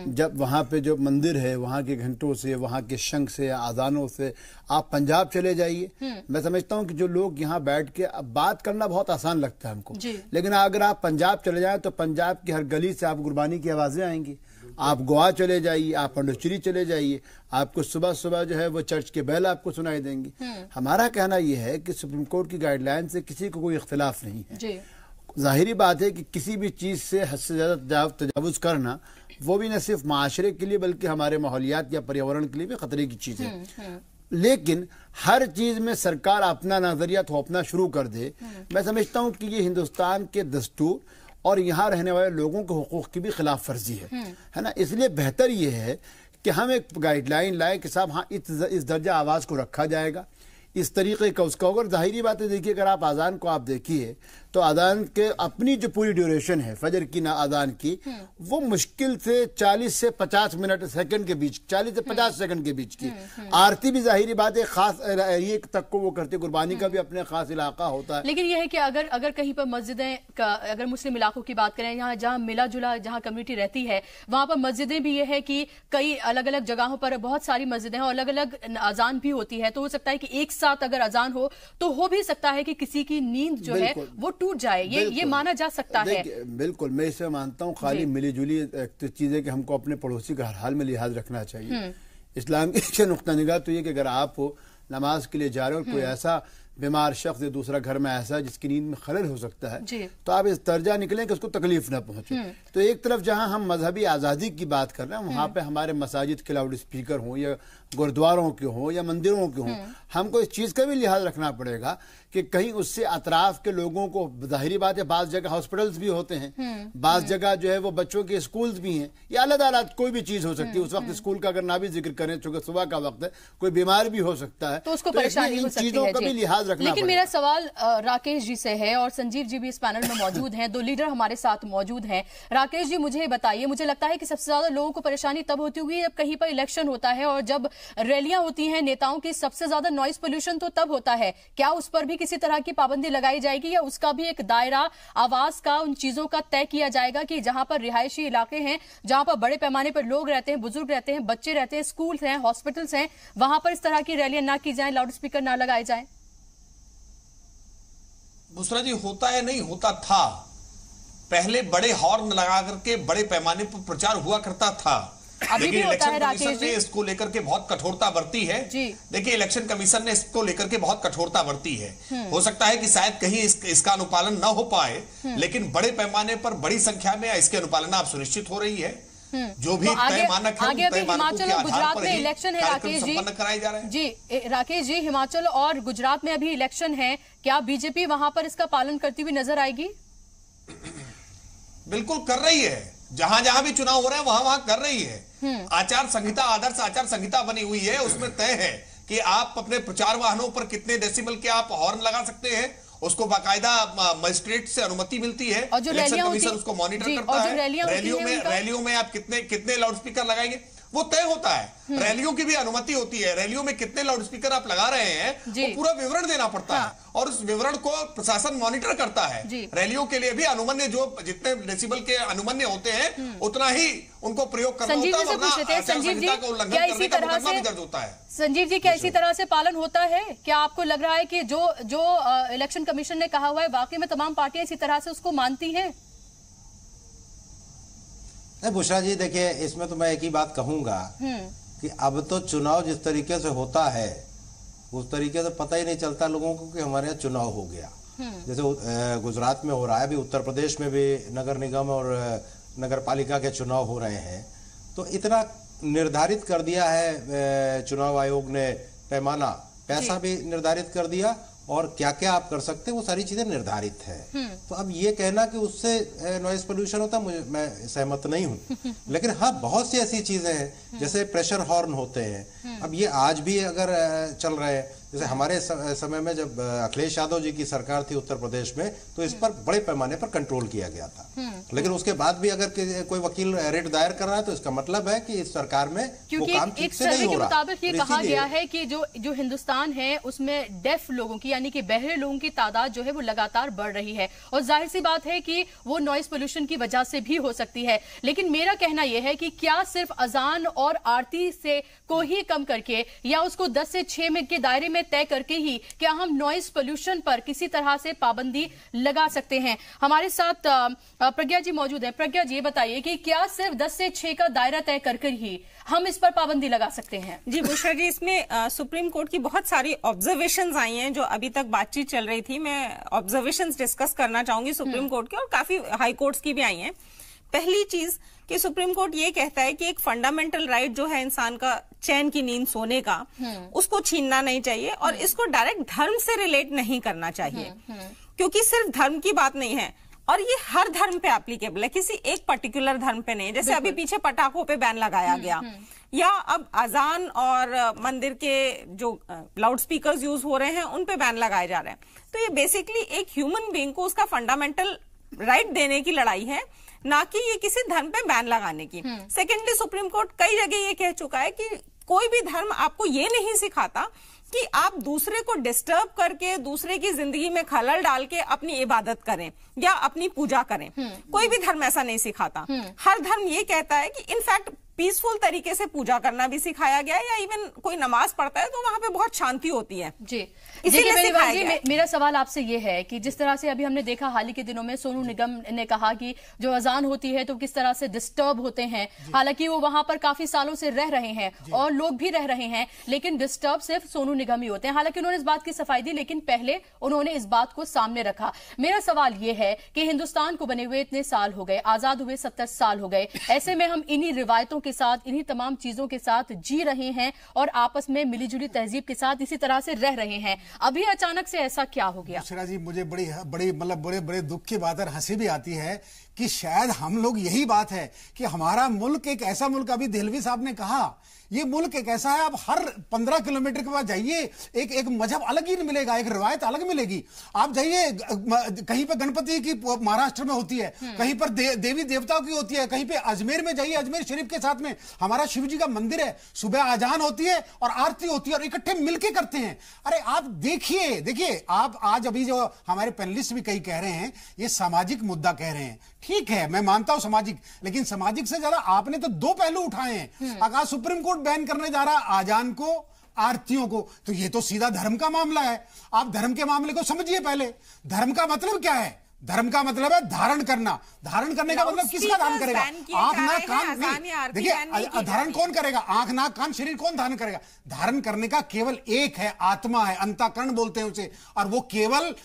जब वहाँ पे जो मंदिर है, वहाँ के घंटों से, वहाँ के शंख से, आजानों से, आप पंजाब चले जाइए। मैं समझता हूँ कि जो लोग यहाँ बैठ के अब बात करना बहुत आसान लगता है हमको, लेकिन अगर आप पंजाब चले जाएं तो पंजाब की हर गली से आप गुरबानी की आवाजें आएंगी। आप गोवा चले जाइए, आप पंडुचेरी चले जाइए, आपको सुबह सुबह जो है वो चर्च के बैल आपको सुनाई देंगी। हमारा कहना यह है कि सुप्रीम कोर्ट की गाइडलाइन से किसी को कोई इख्तिलाफ नहीं है। जाहिरी बात है कि किसी भी चीज से हद से ज्यादा तजावुज करना वो भी न सिर्फ माशरे के लिए बल्कि हमारे माहौलियात या पर्यावरण के लिए भी खतरे की चीज है। लेकिन हर चीज में सरकार अपना नजरिया थोपना शुरू कर दे, मैं समझता हूं कि ये हिंदुस्तान के दस्तूर और यहाँ रहने वाले लोगों के हुकूक की भी खिलाफ वर्जी है ना। इसलिए बेहतर ये है कि हम एक गाइडलाइन लाए कि साहब हाँ इस दर्जा आवाज को रखा जाएगा, इस तरीके का उसका होगा। जाहिरी बात है, देखिए अगर आप आजान को आप देखिए तो आजान के अपनी जो पूरी ड्यूरेशन है फजर की ना आजान की, वो मुश्किल से 40 से 50 मिनट सेकंड के बीच, 40 से 50 सेकंड के बीच की। आरती भी जाहिरी बात है खास एरिया तक को वो करते, कुर्बानी का भी अपने खास इलाका होता है। लेकिन यह है कि अगर कहीं पर मस्जिदें का, अगर मुस्लिम इलाकों की बात करें, यहाँ जहाँ मिला जुला जहाँ कम्युनिटी रहती है वहां पर मस्जिदें भी ये है कि कई अलग अलग जगहों पर बहुत सारी मस्जिदें हैं और अलग अलग अजान भी होती है। तो हो सकता है कि एक साथ अगर अजान हो तो हो भी सकता है कि किसी की नींद जो है वो टूट जाए, ये माना जा सकता है। बिल्कुल, मैं इसे मानता हूँ। खाली मिली जुली चीज है कि हमको अपने पड़ोसी का हर हाल में लिहाज रखना चाहिए। इस्लाम के नुक्ता निगाह तो ये कि अगर आप नमाज के लिए जा रहे हो, कोई ऐसा बीमार शख्स है दूसरा घर में ऐसा जिसकी नींद में खलल हो सकता है, तो आप इस दर्जा निकलें कि उसको तकलीफ ना पहुंचे। तो एक तरफ जहां हम मजहबी आजादी की बात कर रहे हैं, वहां पे हमारे मसाजिद के लाउड स्पीकर हों या गुरुद्वारों के हों या मंदिरों के हों, हमको इस चीज का भी लिहाज रखना पड़ेगा कि कहीं उससे अतराफ के लोगों को, जाहिरी बात है बाज जगह हॉस्पिटल्स भी होते हैं, बाज जगह जो है वो बच्चों के स्कूल्स भी हैं, या अल्लाह कोई भी चीज हो सकती है। उस वक्त स्कूल का अगर ना भी जिक्र करें, चूंकि सुबह का वक्त है, कोई बीमार भी हो सकता है, तो उसको परेशानी हो सकती है। चीजों का भी लिहाज रखना। लेकिन मेरा सवाल राकेश जी से है, और संजीव जी भी इस पैनल में मौजूद हैं, दो लीडर हमारे साथ मौजूद हैं। राकेश जी, मुझे बताइए, मुझे लगता है कि सबसे ज्यादा लोगों को परेशानी तब होती होगी जब कहीं पर इलेक्शन होता है और जब रैलियां होती हैं नेताओं की, सबसे ज्यादा नॉइज पोल्यूशन तो तब होता है। क्या उस पर भी किसी तरह की पाबंदी लगाई जाएगी, या उसका भी एक दायरा आवाज का, उन चीजों का तय किया जाएगा कि जहां पर रिहायशी इलाके हैं, जहां पर बड़े पैमाने पर लोग रहते हैं, बुजुर्ग रहते हैं, बच्चे रहते हैं, स्कूल हैं, हॉस्पिटल्स हैं, वहां पर इस तरह की रैलियां ना की जाए, लाउड स्पीकर ना लगाए जाए? बुसरा जी, होता है नहीं होता था, पहले बड़े हॉर्न लगा करके बड़े पैमाने पर प्रचार हुआ करता था, लेकिन इलेक्शन कमीशन ने इसको लेकर के बहुत कठोरता बरती है। देखिए, इलेक्शन कमीशन ने इसको लेकर के बहुत कठोरता बरती है। हो सकता है कि शायद कहीं इसका अनुपालन न हो पाए, लेकिन बड़े पैमाने पर बड़ी संख्या में इसके अनुपालन आप सुनिश्चित हो रही है। जो भी तय मानक है, आगे हिमाचल और गुजरात में इलेक्शन है राकेश जी, कराए जा रहे हैं। जी राकेश जी, हिमाचल और गुजरात में अभी इलेक्शन है, क्या बीजेपी वहां पर इसका पालन करती हुई नजर आएगी? बिल्कुल कर रही है, जहां जहां भी चुनाव हो रहे हैं वहां वहां कर रही है। आचार संहिता, आदर्श आचार संहिता बनी हुई है, उसमें तय है कि आप अपने प्रचार वाहनों पर कितने डेसिबल के आप हॉर्न लगा सकते हैं, उसको बाकायदा मजिस्ट्रेट से अनुमति मिलती है, इलेक्शन कमीशन उसको मॉनिटर करता है। रैलियों में आप कितने लाउड स्पीकर लगाएंगे वो तय होता है। रैलियों की भी अनुमति होती है, रैलियों में कितने लाउड स्पीकर आप लगा रहे हैं वो पूरा विवरण देना पड़ता है, और उस विवरण को प्रशासन मॉनिटर करता है। रैलियों के लिए भी अनुमन्य, जो जितने डेसिबल के अनुमन्य होते हैं उतना ही उनको प्रयोग करना होता है, वरना आचार संहिता का उल्लंघन करने का मुकदमा भी दर्ज होता है। संजीव जी, क्या इसी तरह से पालन होता है? क्या आपको लग रहा है कि जो इलेक्शन कमीशन ने कहा हुआ है वाकई में तमाम पार्टियां इसी तरह से उसको मानती हैं? बुशरा जी, देखिए, इसमें तो मैं एक ही बात कहूंगा कि अब तो चुनाव जिस तरीके से होता है उस तरीके से पता ही नहीं चलता लोगों को कि हमारे यहाँ चुनाव हो गया। जैसे गुजरात में हो रहा है, अभी उत्तर प्रदेश में भी नगर निगम और नगर पालिका के चुनाव हो रहे हैं, तो इतना निर्धारित कर दिया है चुनाव आयोग ने पैमाना, पैसा भी निर्धारित कर दिया, और क्या क्या आप कर सकते हैं वो सारी चीजें निर्धारित है। तो अब ये कहना कि उससे नॉइज पोल्यूशन होता, मैं सहमत नहीं हूँ। लेकिन हाँ, बहुत सी ऐसी चीजें हैं जैसे प्रेशर हॉर्न होते हैं, अब ये आज भी अगर चल रहे हैं, जैसे हमारे समय में जब अखिलेश यादव जी की सरकार थी उत्तर प्रदेश में, तो इस पर बड़े पैमाने पर कंट्रोल किया गया था। लेकिन उसके बाद भी अगर कोई वकील रिट दायर कर रहा है तो इसका मतलब है कि इस सरकार में वो काम ठीक से नहीं हो रहा। के मुताबिक ये कहा गया है कि जो हिंदुस्तान है उसमें डेफ लोगों की, यानी कि बहरे लोगों की तादाद जो है वो लगातार बढ़ रही है, और जाहिर सी बात है कि वो नॉइज पोल्यूशन की वजह से भी हो सकती है। लेकिन मेरा कहना यह है कि क्या सिर्फ अजान और आरती से को ही कम करके या उसको 10 से 6 मिनट के दायरे में तय करके ही क्या हम नॉइज पोल्यूशन पर किसी तरह से पाबंदी लगा सकते हैं? हमारे साथ प्रज्ञा जी मौजूद हैं। प्रज्ञा जी, ये बताइए कि क्या सिर्फ 10 से 6 का दायरा तय करके ही हम इस पर पाबंदी लगा सकते हैं? जी बुशरा जी, इसमें सुप्रीम कोर्ट की बहुत सारी ऑब्जर्वेशंस आई हैं जो अभी तक बातचीत चल रही थी। मैं ऑब्जर्वेशंस डिस्कस करना चाहूंगी सुप्रीम कोर्ट के, और काफी हाई कोर्ट्स की भी आई हैं। पहली चीज कि सुप्रीम कोर्ट ये कहता है कि एक फंडामेंटल राइट जो है इंसान का, चैन की नींद सोने का, उसको छीनना नहीं चाहिए, और इसको डायरेक्ट धर्म से रिलेट नहीं करना चाहिए, क्योंकि सिर्फ धर्म की बात नहीं है, और ये हर धर्म पे एप्लीकेबल है, किसी एक पर्टिकुलर धर्म पे नहीं। जैसे अभी पीछे पटाखों पे बैन लगाया गया, या अब अजान और मंदिर के जो लाउड स्पीकर्स यूज हो रहे हैं उन पे बैन लगाए जा रहे हैं। तो ये बेसिकली एक ह्यूमन बीइंग को उसका फंडामेंटल राइट देने की लड़ाई है, ना कि ये किसी धर्म पे बैन लगाने की। सेकेंडली, सुप्रीम कोर्ट कई जगह ये कह चुका है कि कोई भी धर्म आपको ये नहीं सिखाता कि आप दूसरे को डिस्टर्ब करके, दूसरे की जिंदगी में खलल डाल के अपनी इबादत करें या अपनी पूजा करें। कोई भी धर्म ऐसा नहीं सिखाता। हर धर्म ये कहता है कि इनफैक्ट पीसफुल तरीके से पूजा करना भी सिखाया गया है, या इवन कोई नमाज पढ़ता है तो वहां पे बहुत शांति होती है। जी, मेरा सवाल आपसे ये है कि जिस तरह से अभी हमने देखा हाल ही के दिनों में सोनू निगम ने कहा कि जो अजान होती है तो किस तरह से डिस्टर्ब होते हैं, हालांकि वो वहां पर काफी सालों से रह रहे हैं और लोग भी रह रहे हैं, लेकिन डिस्टर्ब सिर्फ सोनू निगम ही होते हैं। हालांकि उन्होंने इस बात की सफाई दी, लेकिन पहले उन्होंने इस बात को सामने रखा। मेरा सवाल ये है कि हिंदुस्तान को बने हुए इतने साल हो गए, आजाद हुए 70 साल हो गए, ऐसे में हम इन्हीं रिवायतों के साथ, इन्हीं तमाम चीजों के साथ जी रहे हैं और आपस में मिलीजुली तहजीब के साथ इसी तरह से रह रहे हैं। अभी अचानक से ऐसा क्या हो गया? बुशरा जी, मुझे बड़ी मतलब बड़े दुख की बात है, हंसी भी आती है कि शायद हम लोग, यही बात है कि हमारा मुल्क एक ऐसा मुल्क, अभी देहलवी साहब ने कहा, ये मुल्क एक ऐसा है, आप हर 15 किलोमीटर के बाद जाइए एक मजहब अलग ही मिलेगा, एक रिवायत अलग मिलेगी। आप जाइए कहीं पे गणपति की महाराष्ट्र में होती है, कहीं पर देवी देवताओं की होती है, कहीं पे अजमेर में जाइए, अजमेर शरीफ के साथ में हमारा शिव जी का मंदिर है, सुबह आजान होती है और आरती होती है और इकट्ठे मिलके करते हैं। अरे आप देखिए आप आज अभी जो हमारे पैनलिस्ट भी कई कह रहे हैं ये सामाजिक मुद्दा कह रहे हैं, ठीक है, मैं मानता हूं सामाजिक, लेकिन सामाजिक से ज्यादा आपने तो 2 पहलू उठाए हैं। अगर सुप्रीम कोर्ट बैन करने जा रहा है आजान को, आरतियों को, तो ये तो सीधा धर्म का मामला है। आप धर्म के मामले को समझिए। पहले धर्म का मतलब क्या है? धर्म का मतलब है धारण करना। धारण करने का मतलब किसका धारण करेगा? आंख नाक कान नहीं। देखिए धारण कौन करेगा? आंख नाक कान शरीर कौन धारण करेगा? धारण करने का केवल एक है, आत्मा है, अंतःकरण बोलते हैं उसे, और वो केवल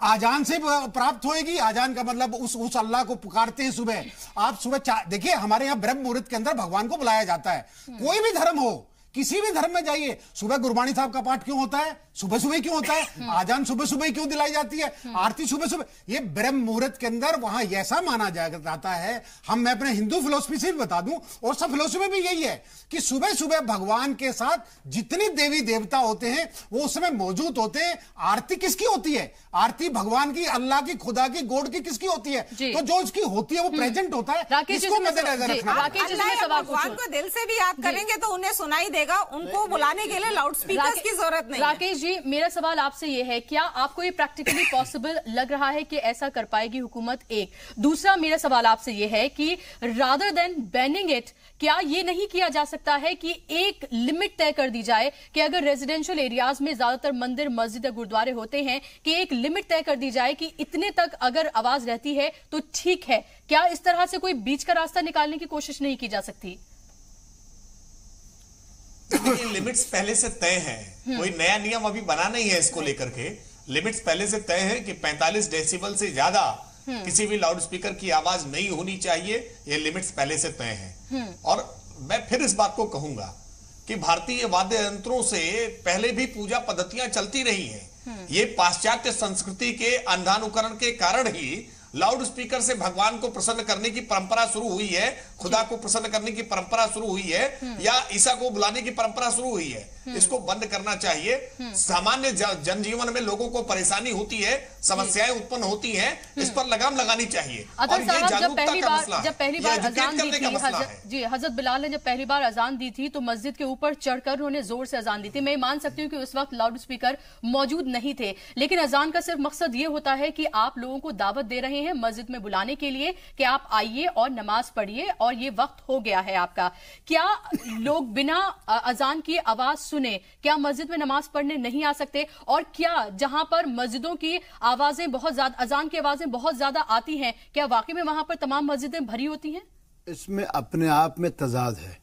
आजान से प्राप्त होएगी। आजान का मतलब उस अल्लाह को पुकारते हैं सुबह आप। सुबह देखिए हमारे यहाँ ब्रह्म मुहूर्त के अंदर भगवान को बुलाया जाता है। कोई भी धर्म हो, किसी भी धर्म में जाइए, सुबह गुरबाणी साहब का पाठ क्यों होता है? सुबह सुबह क्यों होता है? आजान सुबह सुबह क्यों दिलाई जाती है? आरती सुबह सुबह। ये ब्रह्म मुहूर्त के अंदर वहां ऐसा माना जाता है। मैं अपने हिंदू फिलोसफी से भी बता दूं, और सब फिलोसफी में भी यही है कि सुबह सुबह भगवान के साथ जितने देवी देवता होते हैं वो उस समय मौजूद होते हैं। आरती किसकी होती है? आरती भगवान की, अल्लाह की, खुदा की, गॉड की, किसकी होती है? तो जो उसकी होती है वो प्रेजेंट होता है। इसको मद्देनजर रखना। भगवान को दिल से भी याद करेंगे तो उन्हें सुनाई देगा, उनको बुलाने के लिए लाउड स्पीकर की जरूरत नहीं। राकेश जी, मेरा सवाल आपसे ये है, क्या आपको ये प्रैक्टिकली पॉसिबल लग रहा है कि ऐसा कर पाएगी हुकूमत? एक दूसरा मेरा सवाल आपसे ये है कि रादर देन बैनिंग इट, क्या ये नहीं किया जा सकता है कि एक लिमिट तय कर दी जाए कि अगर रेजिडेंशियल एरियाज में ज्यादातर मंदिर, मस्जिद या गुरुद्वारे होते हैं, कि एक लिमिट तय कर दी जाए कि इतने तक अगर आवाज रहती है तो ठीक है? क्या इस तरह से कोई बीच का रास्ता निकालने की कोशिश नहीं की जा सकती? देखिए लिमिट्स पहले से तय हैं, कोई नया नियम अभी बना नहीं है इसको लेकर के। लिमिट्स पहले से तय है कि 45 डेसिबल से ज्यादा किसी भी लाउड स्पीकर की आवाज नहीं होनी चाहिए। ये लिमिट्स पहले से तय हैं। और मैं फिर इस बात को कहूंगा कि भारतीय वाद्य यंत्रों से पहले भी पूजा पद्धतियां चलती रही हैं। ये पाश्चात्य संस्कृति के अंधानुकरण के कारण ही लाउड स्पीकर से भगवान को प्रसन्न करने की परंपरा शुरू हुई है, खुदा को प्रसन्न करने की परंपरा शुरू हुई है, या ईसा को बुलाने की परंपरा शुरू हुई है। इसको बंद करना चाहिए। सामान्य जनजीवन में लोगों को परेशानी होती है, समस्याएं उत्पन्न होती हैं, इस पर लगाम लगानी चाहिए। और ये जागरूकता का मसला है, जब पहली बार अजान दी थी जी, हजरत बिलाल ने जब पहली बार अजान दी थी तो मस्जिद के ऊपर चढ़कर उन्होंने जोर से अजान दी थी। मैं मान सकती हूँ कि उस वक्त लाउड स्पीकर मौजूद नहीं थे, लेकिन अजान का सिर्फ मकसद ये होता है कि आप लोगों को दावत दे रहे हैं मस्जिद में बुलाने के लिए कि आप आइए और नमाज पढ़िए और ये वक्त हो गया है आपका। क्या लोग बिना अजान की आवाज सुने क्या मस्जिद में नमाज पढ़ने नहीं आ सकते? और क्या जहां पर मस्जिदों की आवाजें बहुत ज्यादा, अजान की आवाजें बहुत ज्यादा आती हैं, क्या वाकई में वहां पर तमाम मस्जिदें भरी होती हैं? इसमें अपने आप में तजाद है।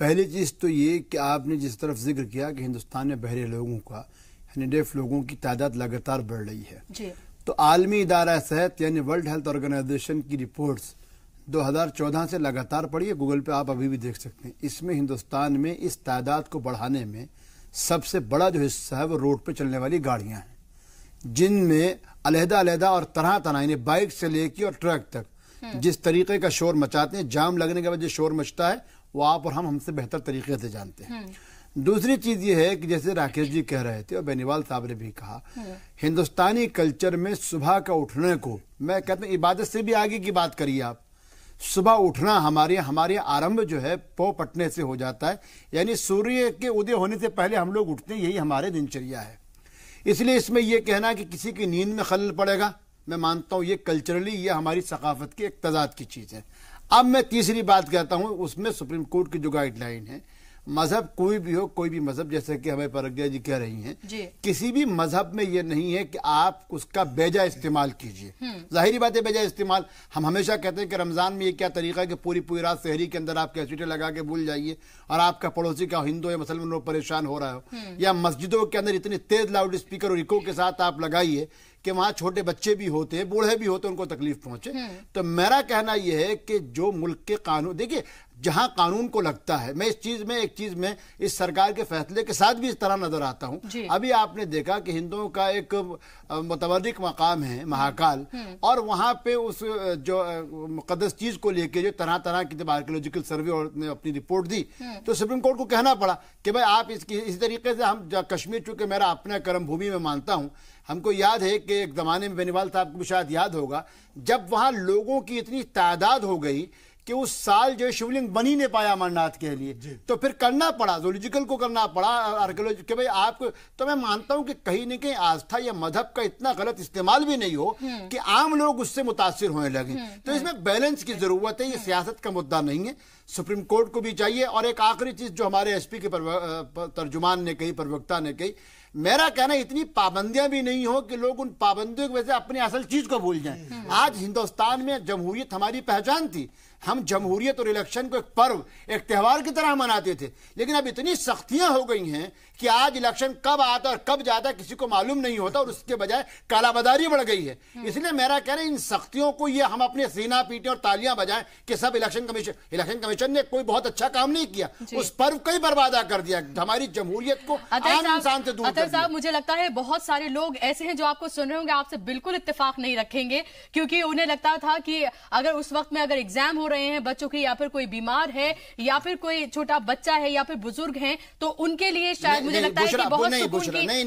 पहली चीज तो ये कि आपने जिस तरफ जिक्र किया कि हिंदुस्तान में बहरे लोगों का, यानी डेफ लोगों की तादाद लगातार बढ़ रही है जी। तो आलमी इदारा सेहत यानी वर्ल्ड हेल्थ ऑर्गेनाइजेशन की रिपोर्ट्स 2014 से लगातार पड़ी है, गूगल पे आप अभी भी देख सकते हैं। इसमें हिंदुस्तान में इस तादाद को बढ़ाने में सबसे बड़ा जो हिस्सा है वो रोड पे चलने वाली गाड़ियां हैं, जिनमें अलहदा और तरह तरह यानी बाइक से लेके और ट्रक तक जिस तरीके का शोर मचाते हैं, जाम लगने के बाद जो शोर मचता है वो आप और हम हमसे बेहतर तरीके से जानते हैं। दूसरी चीज ये है कि जैसे राकेश जी कह रहे थे और बेनीवाल साहब ने भी कहा, हिंदुस्तानी कल्चर में सुबह का उठने को मैं कहता हूँ इबादत से भी आगे की बात करिए आप। सुबह उठना हमारे आरंभ जो है पौ पटने से हो जाता है, यानी सूर्य के उदय होने से पहले हम लोग उठते हैं, यही हमारे दिनचर्या है। इसलिए इसमें यह कहना कि किसी की नींद में खलल पड़ेगा, मैं मानता हूं ये कल्चरली ये हमारी सकाफत की एक तजाद की चीज है। अब मैं तीसरी बात कहता हूं, उसमें सुप्रीम कोर्ट की जो गाइडलाइन है, मजहब कोई भी हो, कोई भी मजहब, जैसे कि हमें प्रज्ञा जी कह रही हैं, किसी भी मजहब में ये नहीं है कि आप उसका बेजा इस्तेमाल कीजिए। जाहिर बात है बेजा इस्तेमाल, हम हमेशा कहते हैं कि रमजान में ये क्या तरीका है कि पूरी पूरी रात सहरी के अंदर आप कैसेटें लगा के भूल जाइए और आपका पड़ोसी का हिंदू या मुसलमान लोग परेशान हो रहा हो, या मस्जिदों के अंदर इतने तेज लाउड स्पीकर और इको के साथ आप लगाइए कि वहां छोटे बच्चे भी होते हैं, बूढ़े भी होते हैं, उनको तकलीफ पहुंचे। तो मेरा कहना यह है कि जो मुल्क के कानून, देखिए जहां कानून को लगता है, मैं एक चीज में इस सरकार के फैसले के साथ भी इस तरह नजर आता हूं। अभी आपने देखा कि हिंदुओं का एक मुतवर्रिक मकाम है महाकाल, और वहां पे उस जो मुकद्दस चीज को लेके जो तरह तरह की जब आर्कियोलॉजिकल सर्वे ने अपनी रिपोर्ट दी तो सुप्रीम कोर्ट को कहना पड़ा कि भाई आप इसी तरीके से, हम कश्मीर चूंकि मेरा अपना कर्म भूमि में मानता हूं, हमको याद है कि एक जमाने में बेनीवाल साहब को भी शायद याद होगा, जब वहां लोगों की इतनी तादाद हो गई कि उस साल जो शिवलिंग बन ही नहीं पाया अमरनाथ के लिए, तो फिर करना पड़ा, ज़ूलॉजिकल को करना पड़ा, आर्कियोलॉजी के भाई आपको। तो मैं मानता हूं कि कहीं न कहीं आस्था या मजहब का इतना गलत इस्तेमाल भी नहीं हो कि आम लोग उससे मुतासिर होने लगे। तो इसमें बैलेंस की जरूरत है, ये सियासत का मुद्दा नहीं है, सुप्रीम कोर्ट को भी चाहिए। और एक आखिरी चीज जो हमारे एसपी के तर्जुमान ने कही, प्रवक्ता ने कही, मेरा कहना इतनी पाबंदियां भी नहीं हो कि लोग उन पाबंदियों की वजह से अपनी असल चीज को भूल जाएं। आज हिंदुस्तान में जमहूरियत हमारी पहचान थी, हम जमहूरियत और इलेक्शन को एक पर्व, एक त्यौहार की तरह मनाते थे, लेकिन अब इतनी सख्तियां हो गई हैं कि आज इलेक्शन कब आता और कब जाता किसी को मालूम नहीं होता, और उसके बजाय कालाबाजारी बढ़ गई है। इसलिए मेरा कहना है इन सख्तियों को ये हम अपने सीना पीटे और तालियां बजाएं कि सब इलेक्शन कमीशन ने कोई बहुत अच्छा काम नहीं किया, उस पर्व को ही बर्बादा कर दिया, हमारी जमहूरियत को आम इंसान से दूर कर दिया। मुझे लगता है बहुत सारे लोग ऐसे हैं जो आपको सुन रहे होंगे, आपसे बिल्कुल इत्तेफाक नहीं रखेंगे, क्योंकि उन्हें लगता था कि अगर उस वक्त में अगर एग्जाम हो रहे हैं बच्चों के, या फिर कोई बीमार है, या फिर कोई छोटा बच्चा है, या फिर बुजुर्ग हैं, तो उनके लिए शायद मुझे लगता है कि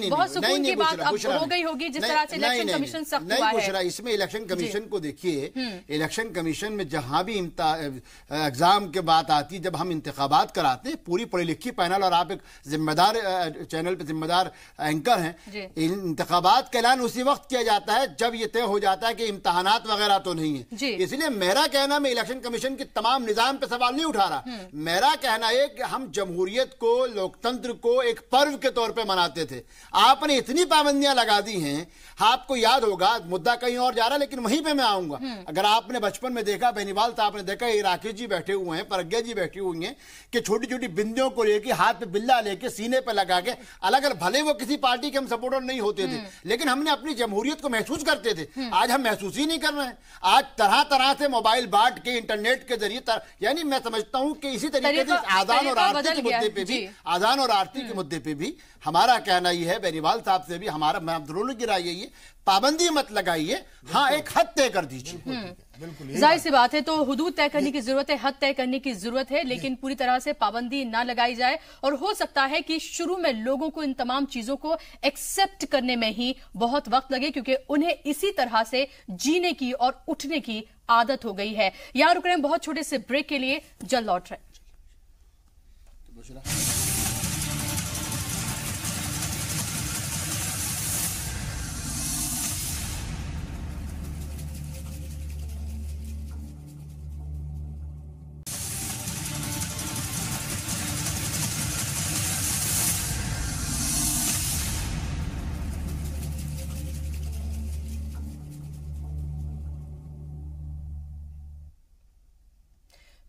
बहुत सुकून की बात अब हो गई होगी, जिस तरह से इलेक्शन कमीशन सख्त हुआ है। इसमें इलेक्शन कमीशन को देखिए, इलेक्शन कमीशन में जहां भी एग्जाम के बात आती, जब हम इंतखाबात कराते हैं, पूरी पढ़ी लिखी पैनल, और आप एक जिम्मेदार चैनल पे जिम्मेदार एंकर हैं, इंतखाबात का ऐलान उसी वक्त किया जाता है जब ये तय हो जाता है कि इम्तहानात वगैरह तो नहीं है। इसलिए मेरा कहना, मैं इलेक्शन कमीशन की तमाम निजाम पे सवाल नहीं उठा रहा, मेरा कहना है कि हम जमहूरियत को, लोकतंत्र को एक पर्व के तौर पे मनाते थे, आपने इतनी पाबंदियां लगा दी हैं। आपको याद होगा, मुद्दा कहीं और जा रहा है लेकिन वहीं पे मैं आऊंगा, अगर आपने बचपन में देखा, बेनीवाल साहब ने देखा, राकेश जी बैठे हुए हैं, प्रज्ञा जी बैठी हुई हैं, कि छोटी छोटी बिंदियों को लेके, हाथ पे बिल्ला लेके, सीने पे लगा के, अलग अलग, भले वो किसी पार्टी के हम सपोर्टर नहीं होते थे, लेकिन हमने अपनी जमहूरियत को महसूस करते थे। आज हम महसूस ही नहीं कर रहे हैं। आज तरह तरह से मोबाइल बांट के, इंटरनेट के जरिए, यानी मैं समझता हूं कि इसी तरीके से आजान और आरती के मुद्दे पे भी, आजान और आरती के मुद्दे पे भी हमारा कहना यह है, बेनीवाल साहब से भी हमारा, मैं दोनों की राय यही है, पाबंदी मत लगाइए, हाँ एक हद तय कर दीजिए। जाहिर सी बात है, तो हुदूद तय करने की जरूरत है, हद तय करने की जरूरत है, लेकिन पूरी तरह से पाबंदी ना लगाई जाए। और हो सकता है कि शुरू में लोगों को इन तमाम चीजों को एक्सेप्ट करने में ही बहुत वक्त लगे, क्योंकि उन्हें इसी तरह से जीने की और उठने की आदत हो गई है। यहां रुक रहे हैं बहुत छोटे से ब्रेक के लिए, जल्द लौट रहे हैं।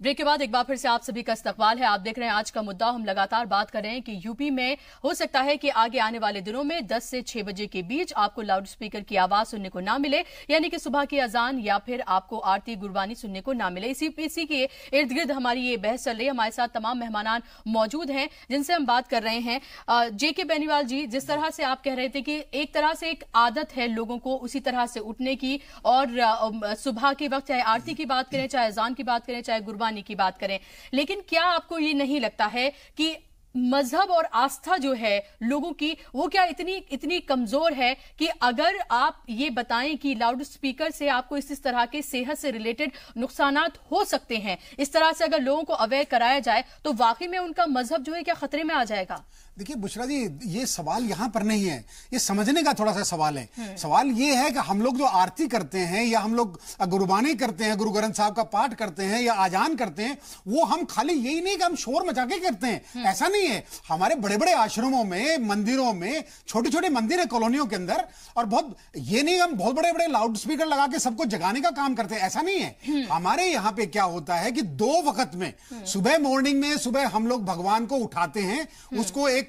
ब्रेक के बाद एक बार फिर से आप सभी का इस्तकबाल है। आप देख रहे हैं आज का मुद्दा। हम लगातार बात कर रहे हैं कि यूपी में हो सकता है कि आगे आने वाले दिनों में 10 से 6 बजे के बीच आपको लाउड स्पीकर की आवाज सुनने को ना मिले, यानी कि सुबह की अजान या फिर आपको आरती गुरबानी सुनने को ना मिले। इसी के इर्द गिर्द हमारी ये बहस चल रही है। हमारे साथ तमाम मेहमान मौजूद हैं जिनसे हम बात कर रहे हैं। जेके बेनीवाल जी, जिस तरह से आप कह रहे थे कि एक तरह से एक आदत है लोगों को उसी तरह से उठने की, और सुबह के वक्त चाहे आरती की बात करें, चाहे अजान की बात करें, चाहे गुरबानी की बात करें, लेकिन क्या आपको ये नहीं लगता है कि मजहब और आस्था जो है लोगों की, वो क्या इतनी कमजोर है कि अगर आप ये बताएं कि लाउड स्पीकर से आपको इस तरह के सेहत से रिलेटेड नुकसानात हो सकते हैं, इस तरह से अगर लोगों को अवेयर कराया जाए तो वाकई में उनका मजहब जो है क्या खतरे में आ जाएगा? देखिए बुशरा जी, ये सवाल यहां पर नहीं है, ये समझने का थोड़ा सा सवाल है। सवाल ये है कि हम लोग जो आरती करते हैं या हम लोग गुरबानी करते हैं, गुरु ग्रंथ साहब का पाठ करते हैं या आजान करते हैं, वो हम खाली यही नहीं कि हम शोर मचा के करते हैं, ऐसा नहीं है। हमारे बड़े बड़े आश्रमों में, मंदिरों में, छोटे छोटे मंदिर है कॉलोनियों के अंदर, और बहुत ये नहीं हम बहुत बड़े बड़े लाउड स्पीकर लगा के सबको जगाने का काम करते हैं, ऐसा नहीं है। हमारे यहाँ पे क्या होता है कि 2 वक्त में, सुबह मॉर्निंग में, सुबह हम लोग भगवान को उठाते हैं, उसको एक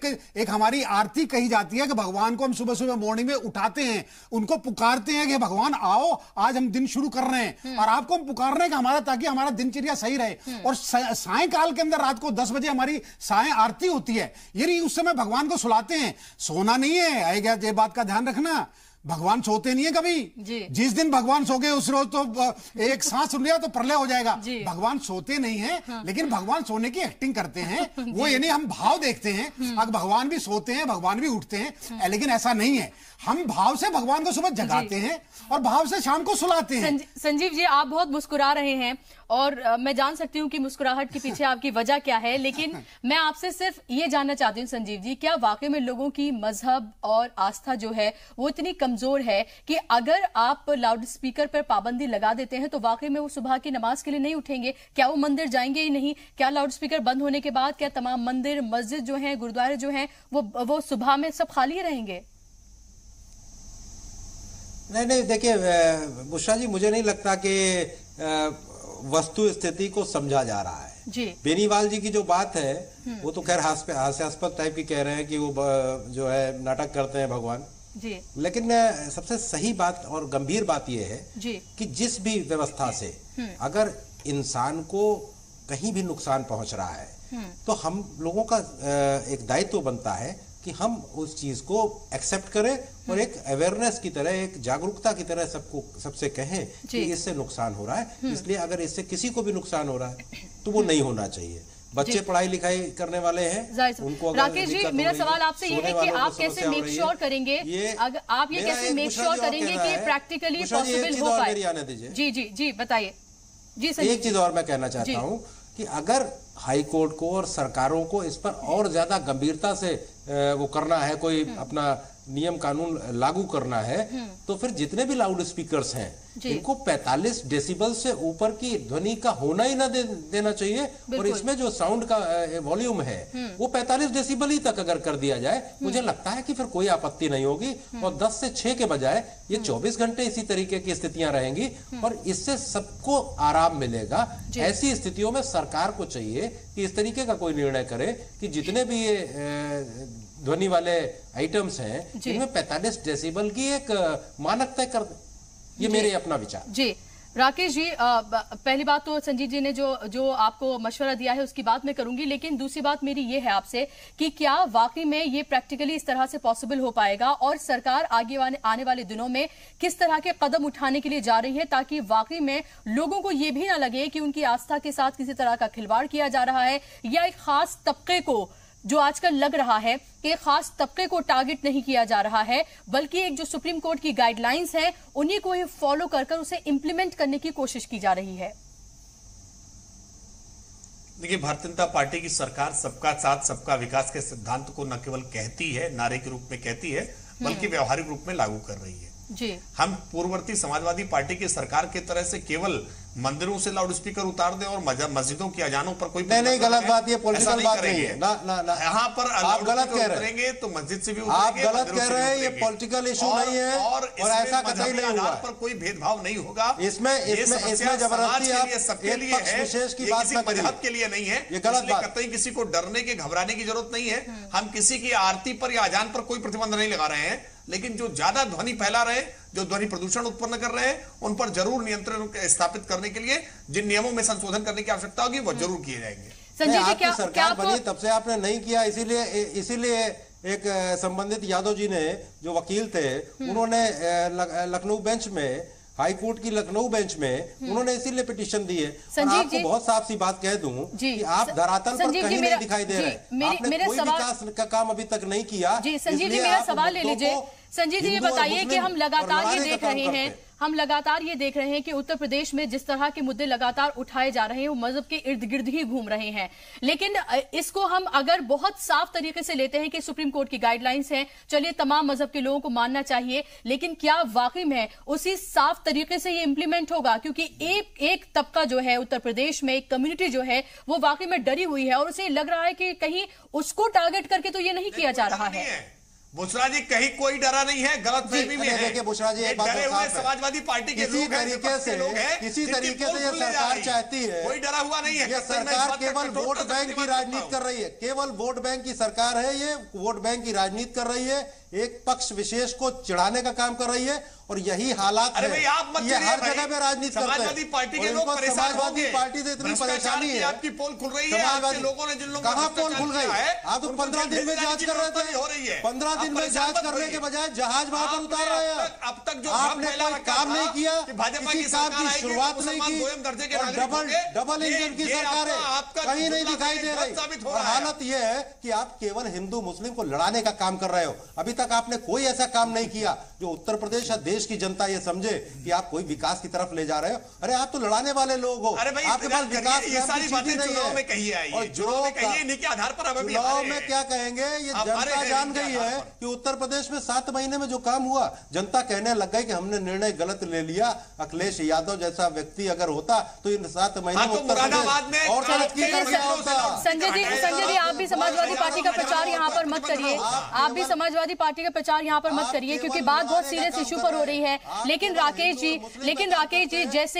हमारी आरती कही जाती है कि भगवान को हम सुबह सुबह मॉर्निंग में उठाते हैं, उनको पुकारते हैं कि भगवान आओ, आज हम दिन शुरू कर रहे हैं, और आपको हम पुकार रहे हैं कि हमारा, ताकि हमारा दिनचर्या सही रहे। और सायंकाल के अंदर रात को 10 बजे हमारी साय आरती होती है, ये उस समय भगवान को सुलाते हैं। सोना नहीं है, आएगा, ये बात का ध्यान रखना, भगवान सोते नहीं है कभी। जिस दिन भगवान सो गए उस रोज तो एक सांस सुन लिया तो प्रलय हो जाएगा। भगवान सोते नहीं है, लेकिन भगवान सोने की एक्टिंग करते हैं, वो यानी हम भाव देखते हैं। अगर भगवान भी सोते हैं, भगवान भी उठते हैं, लेकिन ऐसा नहीं है। हम भाव से भगवान को सुबह जगाते हैं और भाव से शाम को सुलाते हैं। संजीव जी, आप बहुत मुस्कुरा रहे हैं और मैं जान सकती हूँ कि मुस्कुराहट के पीछे आपकी वजह क्या है, लेकिन मैं आपसे सिर्फ ये जानना चाहती हूँ संजीव जी, क्या वाकई में लोगों की मजहब और आस्था जो है वो इतनी कमजोर है कि अगर आप लाउड स्पीकर पर पाबंदी लगा देते हैं तो वाकई में वो सुबह की नमाज के लिए नहीं उठेंगे? क्या वो मंदिर जाएंगे ही नहीं? क्या लाउड स्पीकर बंद होने के बाद क्या तमाम मंदिर, मस्जिद जो है, गुरुद्वारे जो है, वो सुबह में सब खाली रहेंगे? नहीं, देखिए बुशरा जी, मुझे नहीं लगता कि वस्तु स्थिति को समझा जा रहा है जी। बेनीवाल जी की जो बात है वो तो खैर हास्यास्पद टाइप की कह रहे हैं कि वो जो है नाटक करते हैं भगवान जी। लेकिन सबसे सही बात और गंभीर बात यह है जी। कि जिस भी व्यवस्था से अगर इंसान को कहीं भी नुकसान पहुंच रहा है तो हम लोगों का एक दायित्व बनता है कि हम उस चीज को एक्सेप्ट करें और एक अवेयरनेस की तरह, एक जागरूकता की तरह सबसे कहें कि इससे नुकसान हो रहा है, इसलिए अगर इससे किसी को भी नुकसान हो रहा है तो वो नहीं होना चाहिए। बच्चे पढ़ाई लिखाई करने वाले हैं, उनको राकेश जी, मेरा सवाल आपसे ये है कि आप कैसे मेक श्योर करेंगे, आप ये कैसे मेक श्योर करेंगे कि प्रैक्टिकली पॉसिबल हो पाए? आने दीजिए। जी बताइए जी। एक चीज और मैं कहना चाहता हूँ कि अगर हाई कोर्ट को और सरकारों को इस पर और ज्यादा गंभीरता से वो करना है, कोई अपना नियम कानून लागू करना है, तो फिर जितने भी लाउड स्पीकर्स हैं इनको 45 डेसिबल से ऊपर की ध्वनि का होना ही ना देना चाहिए। और इसमें जो साउंड का वॉल्यूम है वो 45 डेसिबल ही तक अगर कर दिया जाए, मुझे लगता है कि फिर कोई आपत्ति नहीं होगी और 10 से 6 के बजाय ये 24 घंटे इसी तरीके की स्थितियां रहेंगी और इससे सबको आराम मिलेगा। ऐसी स्थितियों में सरकार को चाहिए कि इस तरीके का कोई निर्णय करे कि जितने भी ये ध्वनि वाले आइटम्स हैं इनमें 45 डेसिबल की एक मानक तय कर दे। ये मेरे अपना विचार जी। राकेश जी, पहली बात तो संजीव जी ने जो आपको मशवरा दिया है उसकी बात मैं करूंगी, लेकिन दूसरी बात मेरी ये है आपसे कि क्या वाकई में ये प्रैक्टिकली इस तरह से पॉसिबल हो पाएगा और सरकार आगे आने वाले दिनों में किस तरह के कदम उठाने के लिए जा रही है ताकि वाकई में लोगों को ये भी ना लगे कि उनकी आस्था के साथ किसी तरह का खिलवाड़ किया जा रहा है या एक खास तबके को, जो आजकल लग रहा है कि खास तबके को टारगेट नहीं किया जा रहा है, बल्कि एक जो सुप्रीम कोर्ट की गाइडलाइंस हैं उन्हीं को ही फॉलो कर उसे इंप्लीमेंट करने की कोशिश की जा रही है? देखिए, भारतीय जनता पार्टी की सरकार सबका साथ सबका विकास के सिद्धांत को न केवल कहती है, नारे के रूप में कहती है, बल्कि व्यवहारिक रूप में लागू कर रही है जी। हम पूर्ववर्ती समाजवादी पार्टी की सरकार की तरह से केवल मंदिरों से लाउड स्पीकर उतार दें और मस्जिदों की अजानों पर कोई नहीं, गलत बात, ये पॉलिटिकल बात नहीं है ना। यहाँ पर आप गलत कह रहे हैं तो मस्जिद से भी आप गलत कह रहे हैं, ये पॉलिटिकल इशू नहीं है और ऐसा कतई नहीं होगा, पर कोई भेदभाव नहीं होगा। इसमें जबरदस्ती आप सबके लिए है, विशेष की बात मजहब के लिए नहीं है, ये गलत बात। कतई किसी को डरने के, घबराने की जरूरत नहीं है। हम किसी की आरती पर या अजान पर कोई प्रतिबंध नहीं लगा रहे हैं, लेकिन जो ज्यादा ध्वनि फैला रहे हैं, जो ध्वनि प्रदूषण उत्पन्न कर रहे हैं, उन पर जरूर नियंत्रण स्थापित करने के लिए जिन नियमों में संशोधन करने की आवश्यकता होगी वो जरूर किए जाएंगे। संजय जी, क्या सरकार बनी तब से आपने नहीं किया, इसीलिए एक संबंधित यादव जी ने, जो वकील थे, उन्होंने लखनऊ बेंच में, हाई कोर्ट की लखनऊ बेंच में उन्होंने इसीलिए पिटीशन दी है। और आपको बहुत साफ सी बात कह दूं कि आप धरातल पर कहीं नहीं दिखाई दे रहे, आपने कोई विकास का काम अभी तक नहीं किया। जी संजीव जी, मेरा सवाल ले लीजिए। संजीव जी, ये बताइए कि हम लगातार ये देख रहे हैं कि उत्तर प्रदेश में जिस तरह के मुद्दे लगातार उठाए जा रहे हैं वो मजहब के इर्द गिर्द ही घूम रहे हैं, लेकिन इसको हम अगर बहुत साफ तरीके से लेते हैं कि सुप्रीम कोर्ट की गाइडलाइंस हैं, चलिए तमाम मजहब के लोगों को मानना चाहिए, लेकिन क्या वाकई में उसी साफ तरीके से ये इंप्लीमेंट होगा? क्योंकि एक तबका जो है उत्तर प्रदेश में, एक कम्युनिटी जो है वो वाकई में डरी हुई है और उसे लग रहा है कि कहीं उसको टारगेट करके तो ये नहीं किया जा रहा है। बुशरा जी, कहीं कोई डरा नहीं है, गलतफहमी में है। बुशरा जी, एक बात डरे हुए समाजवादी पार्टी के किसी तरीके से ये सरकार चाहती है, कोई डरा हुआ नहीं है। ये सरकार केवल वोट बैंक की राजनीति कर रही है, केवल वोट बैंक की सरकार है, ये वोट बैंक की राजनीति कर रही है, एक पक्ष विशेष को चिढ़ाने का काम कर रही है और यही हालात है। ये हर जगह में राजनीति करते हैं। समाजवादी पार्टी के लोग समाजवादी पार्टी से इतनी परेशानी है, आपकी पोल खुल रही है, आपके लोगों ने जिन लोगों कहाँ पोल खुल गई? आप तो 15 दिन में जांच कर रहे थे, 15 दिन में जांच करने के बजाय जहाज वहां पर उतार रहे हैं। अब तक जो आपने कोई काम नहीं किया, किसी काम की शुरुआत नहीं की और डबल इंजन की सरकार है, कहीं नहीं दिखाई दे रही। और हालत यह है कि आप केवल हिंदू मुस्लिम को लड़ाने का काम कर रहे हो। अभी तक तक आपने कोई ऐसा काम नहीं किया जो उत्तर प्रदेश या देश की जनता ये समझे कि आप कोई विकास की तरफ ले जा रहे हो। अरे आप तो लड़ाने वाले लोग हो, अरे भाई आपके पास विकास ये सारी बातें चुनाव में कही है, और इन्हीं के आधार पर हमें चुनाव में क्या कहेंगे, ये जनता जान गई है कि उत्तर प्रदेश में 7 महीने में जो काम हुआ, जनता कहने लग गई कि हमने निर्णय गलत ले लिया। अखिलेश यादव जैसा व्यक्ति अगर होता तो इन 7 महीने में मुरादाबाद में और तरक्की कर गया होता। संजय जी आप भी समाजवादी पार्टी का प्रचार यहाँ पर मत करिए, आप भी समाजवादी पार्टी का प्रचार यहाँ पर मत करिए, क्योंकि बात बहुत सीरियस इशू पर हो रही है। लेकिन राकेश जी जैसे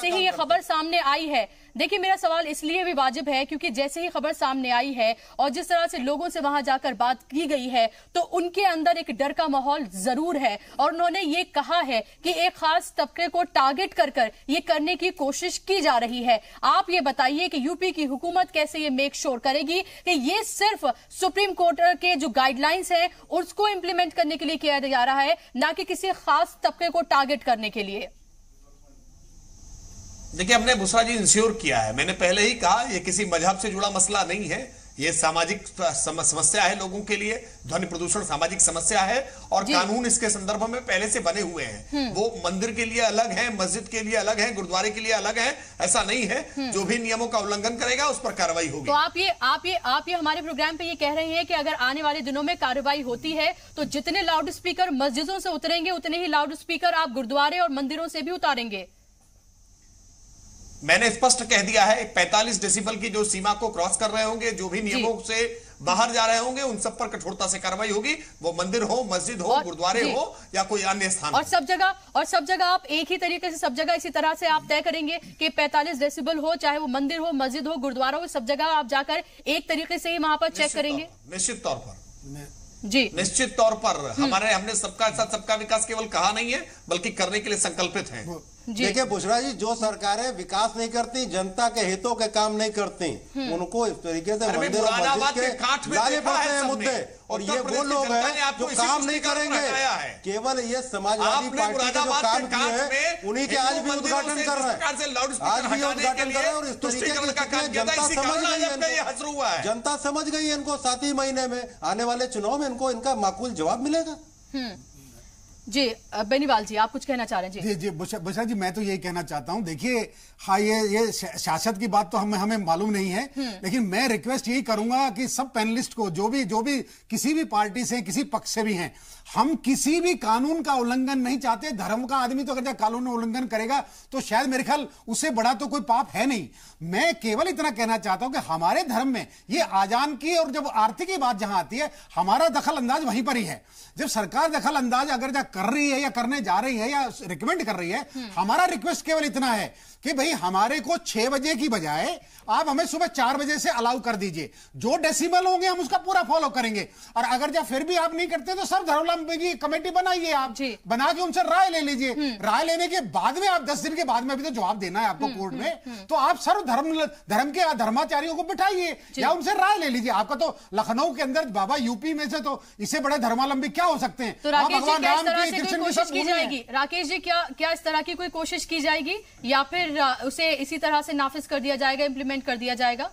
ही ये खबर सामने आई है, देखिए मेरा सवाल इसलिए भी वाजिब है क्योंकि जैसे ही खबर सामने आई है और जिस तरह से लोगों से वहां जाकर बात की गई है, तो उनके अंदर एक डर का माहौल जरूर है और उन्होंने ये कहा है कि एक खास तबके को टारगेट कर ये करने की कोशिश की जा रही है। आप ये बताइए कि यूपी की हुकूमत कैसे ये मेक श्योर करेगी कि ये सिर्फ सुप्रीम कोर्ट के जो गाइडलाइंस है उसको इंप्लीमेंट करने के लिए किया जा रहा है, ना कि किसी खास तबके को टारगेट करने के लिए। देखिए, हमने बुशरा जी इंश्योर किया है, मैंने पहले ही कहा ये किसी मजहब से जुड़ा मसला नहीं है, ये सामाजिक समस्या है, लोगों के लिए ध्वनि प्रदूषण सामाजिक समस्या है और कानून इसके संदर्भ में पहले से बने हुए हैं। वो मंदिर के लिए अलग है, मस्जिद के लिए अलग है, गुरुद्वारे के लिए अलग है, ऐसा नहीं है। जो भी नियमों का उल्लंघन करेगा उस पर कार्रवाई होगी। तो आप ये हमारे प्रोग्राम पे ये कह रहे हैं कि अगर आने वाले दिनों में कार्रवाई होती है तो जितने लाउड स्पीकर मस्जिदों से उतरेंगे उतने ही लाउड स्पीकर आप गुरुद्वारे और मंदिरों से भी उतारेंगे। मैंने स्पष्ट कह दिया है 45 डेसिबल की जो सीमा को क्रॉस कर रहे होंगे, जो भी नियमों से बाहर जा रहे होंगे, उन सब पर कठोरता से कार्रवाई होगी। वो मंदिर हो, मस्जिद हो, गुरुद्वारे हो या कोई अन्य स्थान और सब जगह आप एक ही तरीके से सब जगह इसी तरह से आप तय करेंगे कि 45 डेसिबल हो, चाहे वो मंदिर हो, मस्जिद हो, गुरुद्वारा हो, सब जगह आप जाकर एक तरीके से ही वहां पर चेक करेंगे। निश्चित तौर पर निश्चित तौर पर हमने सबका साथ सबका विकास केवल कहा नहीं है बल्कि करने के लिए संकल्पित हैं। देखिए बुशरा जी, जो सरकारें विकास नहीं करती, जनता के हितों के काम नहीं करती, उनको इस तरीके से मंदिर और मस्जिद के लाने पड़ते हैं मुद्दे। और ये वो लोग हैं जो काम नहीं करेंगे, केवल ये समाजवादी पार्टी के जो काम किए हैं उन्हीं के आज भी उद्घाटन कर रहे हैं, आज भी उद्घाटन कर रहे हैं। और इस तरीके की जनता समझ गई है, जनता समझ गई है इनको 7 ही महीने में आने वाले चुनाव में इनको इनका माकूल जवाब मिलेगा। जी बेनीवाल जी, आप कुछ कहना चाह रहे हैं? जी बुशरा जी, मैं तो यही कहना चाहता हूं। देखिए हाँ, ये सियासत की बात तो हमें मालूम नहीं है, लेकिन मैं रिक्वेस्ट यही करूंगा कि सब पैनलिस्ट को, जो भी किसी भी पार्टी से, किसी पक्ष से भी हैं, हम किसी भी कानून का उल्लंघन नहीं चाहते। धर्म का आदमी तो अगर कानून का उल्लंघन करेगा तो शायद मेरे ख्याल उससे बड़ा तो कोई पाप है नहीं। मैं केवल इतना कहना चाहता हूं कि हमारे धर्म में ये आजान की और जब आरती की बात जहां आती है, हमारा दखल अंदाज वहीं पर ही है। जब सरकार दखल अंदाज अगर कर रही है या करने जा रही है या रिकमेंड कर रही है, हमारा रिक्वेस्ट केवल इतना है कि भाई हमारे को 6 बजे की बजाय आप हमें सुबह 4 बजे से अलाउ कर दीजिए। जो डेसिबल होंगे हम उसका पूरा फॉलो करेंगे। और अगर जब फिर भी आप नहीं करते तो सर धर्मलाल की कमेटी बनाइए, आप बना के उनसे राय ले लीजिए। राय लेने के बाद में आप 10 दिन के बाद में भी तो जवाब देना है आपको कोर्ट में, तो आप सर धर्म के धर्माचार्यों को बिठाइए या उनसे राय ले लीजिए। आपका तो लखनऊ के अंदर बाबा, यूपी में से तो इससे बड़े धर्मावलंबी क्या हो सकते हैं? तो राकेश जी, क्या इस तरह से कोई कोशिश की जाएगी? राकेश जी, क्या इस तरह की कोई कोशिश की जाएगी या फिर उसे इसी तरह से नाफिज कर दिया जाएगा, इंप्लीमेंट कर दिया जाएगा?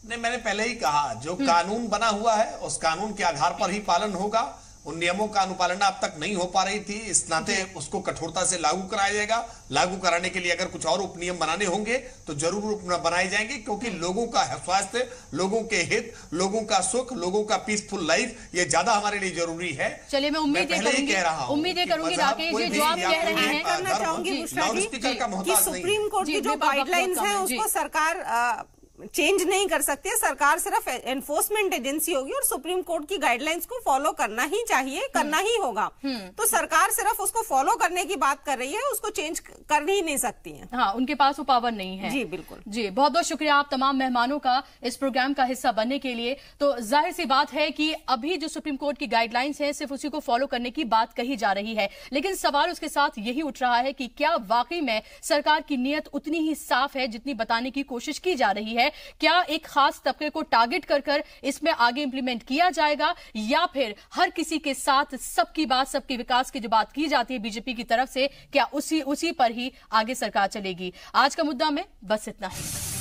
नहीं, मैंने पहले ही कहा जो कानून बना हुआ है उस कानून के आधार पर ही पालन होगा। उन नियमों का अनुपालन अब तक नहीं हो पा रही थी, इस नाते उसको कठोरता से लागू कराया जाएगा। लागू कराने के लिए अगर कुछ और उपनियम बनाने होंगे तो जरूर बनाए जाएंगे, क्योंकि लोगों का स्वास्थ्य, लोगों के हित, लोगों का सुख, लोगों का पीसफुल लाइफ, ये ज्यादा हमारे लिए जरूरी है। चलिए, मैं उम्मीद करूंगी राकेश जी, जो आप कह रहे हैं, करना चाहूंगी कि सुप्रीम कोर्ट की जो गाइडलाइंस है उसको सरकार चेंज नहीं कर सकती है। सरकार सिर्फ एनफोर्समेंट एजेंसी होगी और सुप्रीम कोर्ट की गाइडलाइंस को फॉलो करना ही चाहिए, करना ही होगा। तो सरकार सिर्फ उसको फॉलो करने की बात कर रही है, उसको चेंज कर ही नहीं सकती है। हाँ, उनके पास वो पावर नहीं है। जी बिल्कुल जी, बहुत बहुत शुक्रिया आप तमाम मेहमानों का इस प्रोग्राम का हिस्सा बनने के लिए। तो जाहिर सी बात है कि अभी जो सुप्रीम कोर्ट की गाइडलाइंस है सिर्फ उसी को फॉलो करने की बात कही जा रही है, लेकिन सवाल उसके साथ यही उठ रहा है कि क्या वाकई में सरकार की नीयत उतनी ही साफ है जितनी बताने की कोशिश की जा रही है? क्या एक खास तबके को टारगेट कर इसमें आगे इंप्लीमेंट किया जाएगा, या फिर हर किसी के साथ सबकी बात, सबके विकास की जो बात की जाती है बीजेपी की तरफ से, क्या उसी पर ही आगे सरकार चलेगी? आज का मुद्दा में बस इतना ही।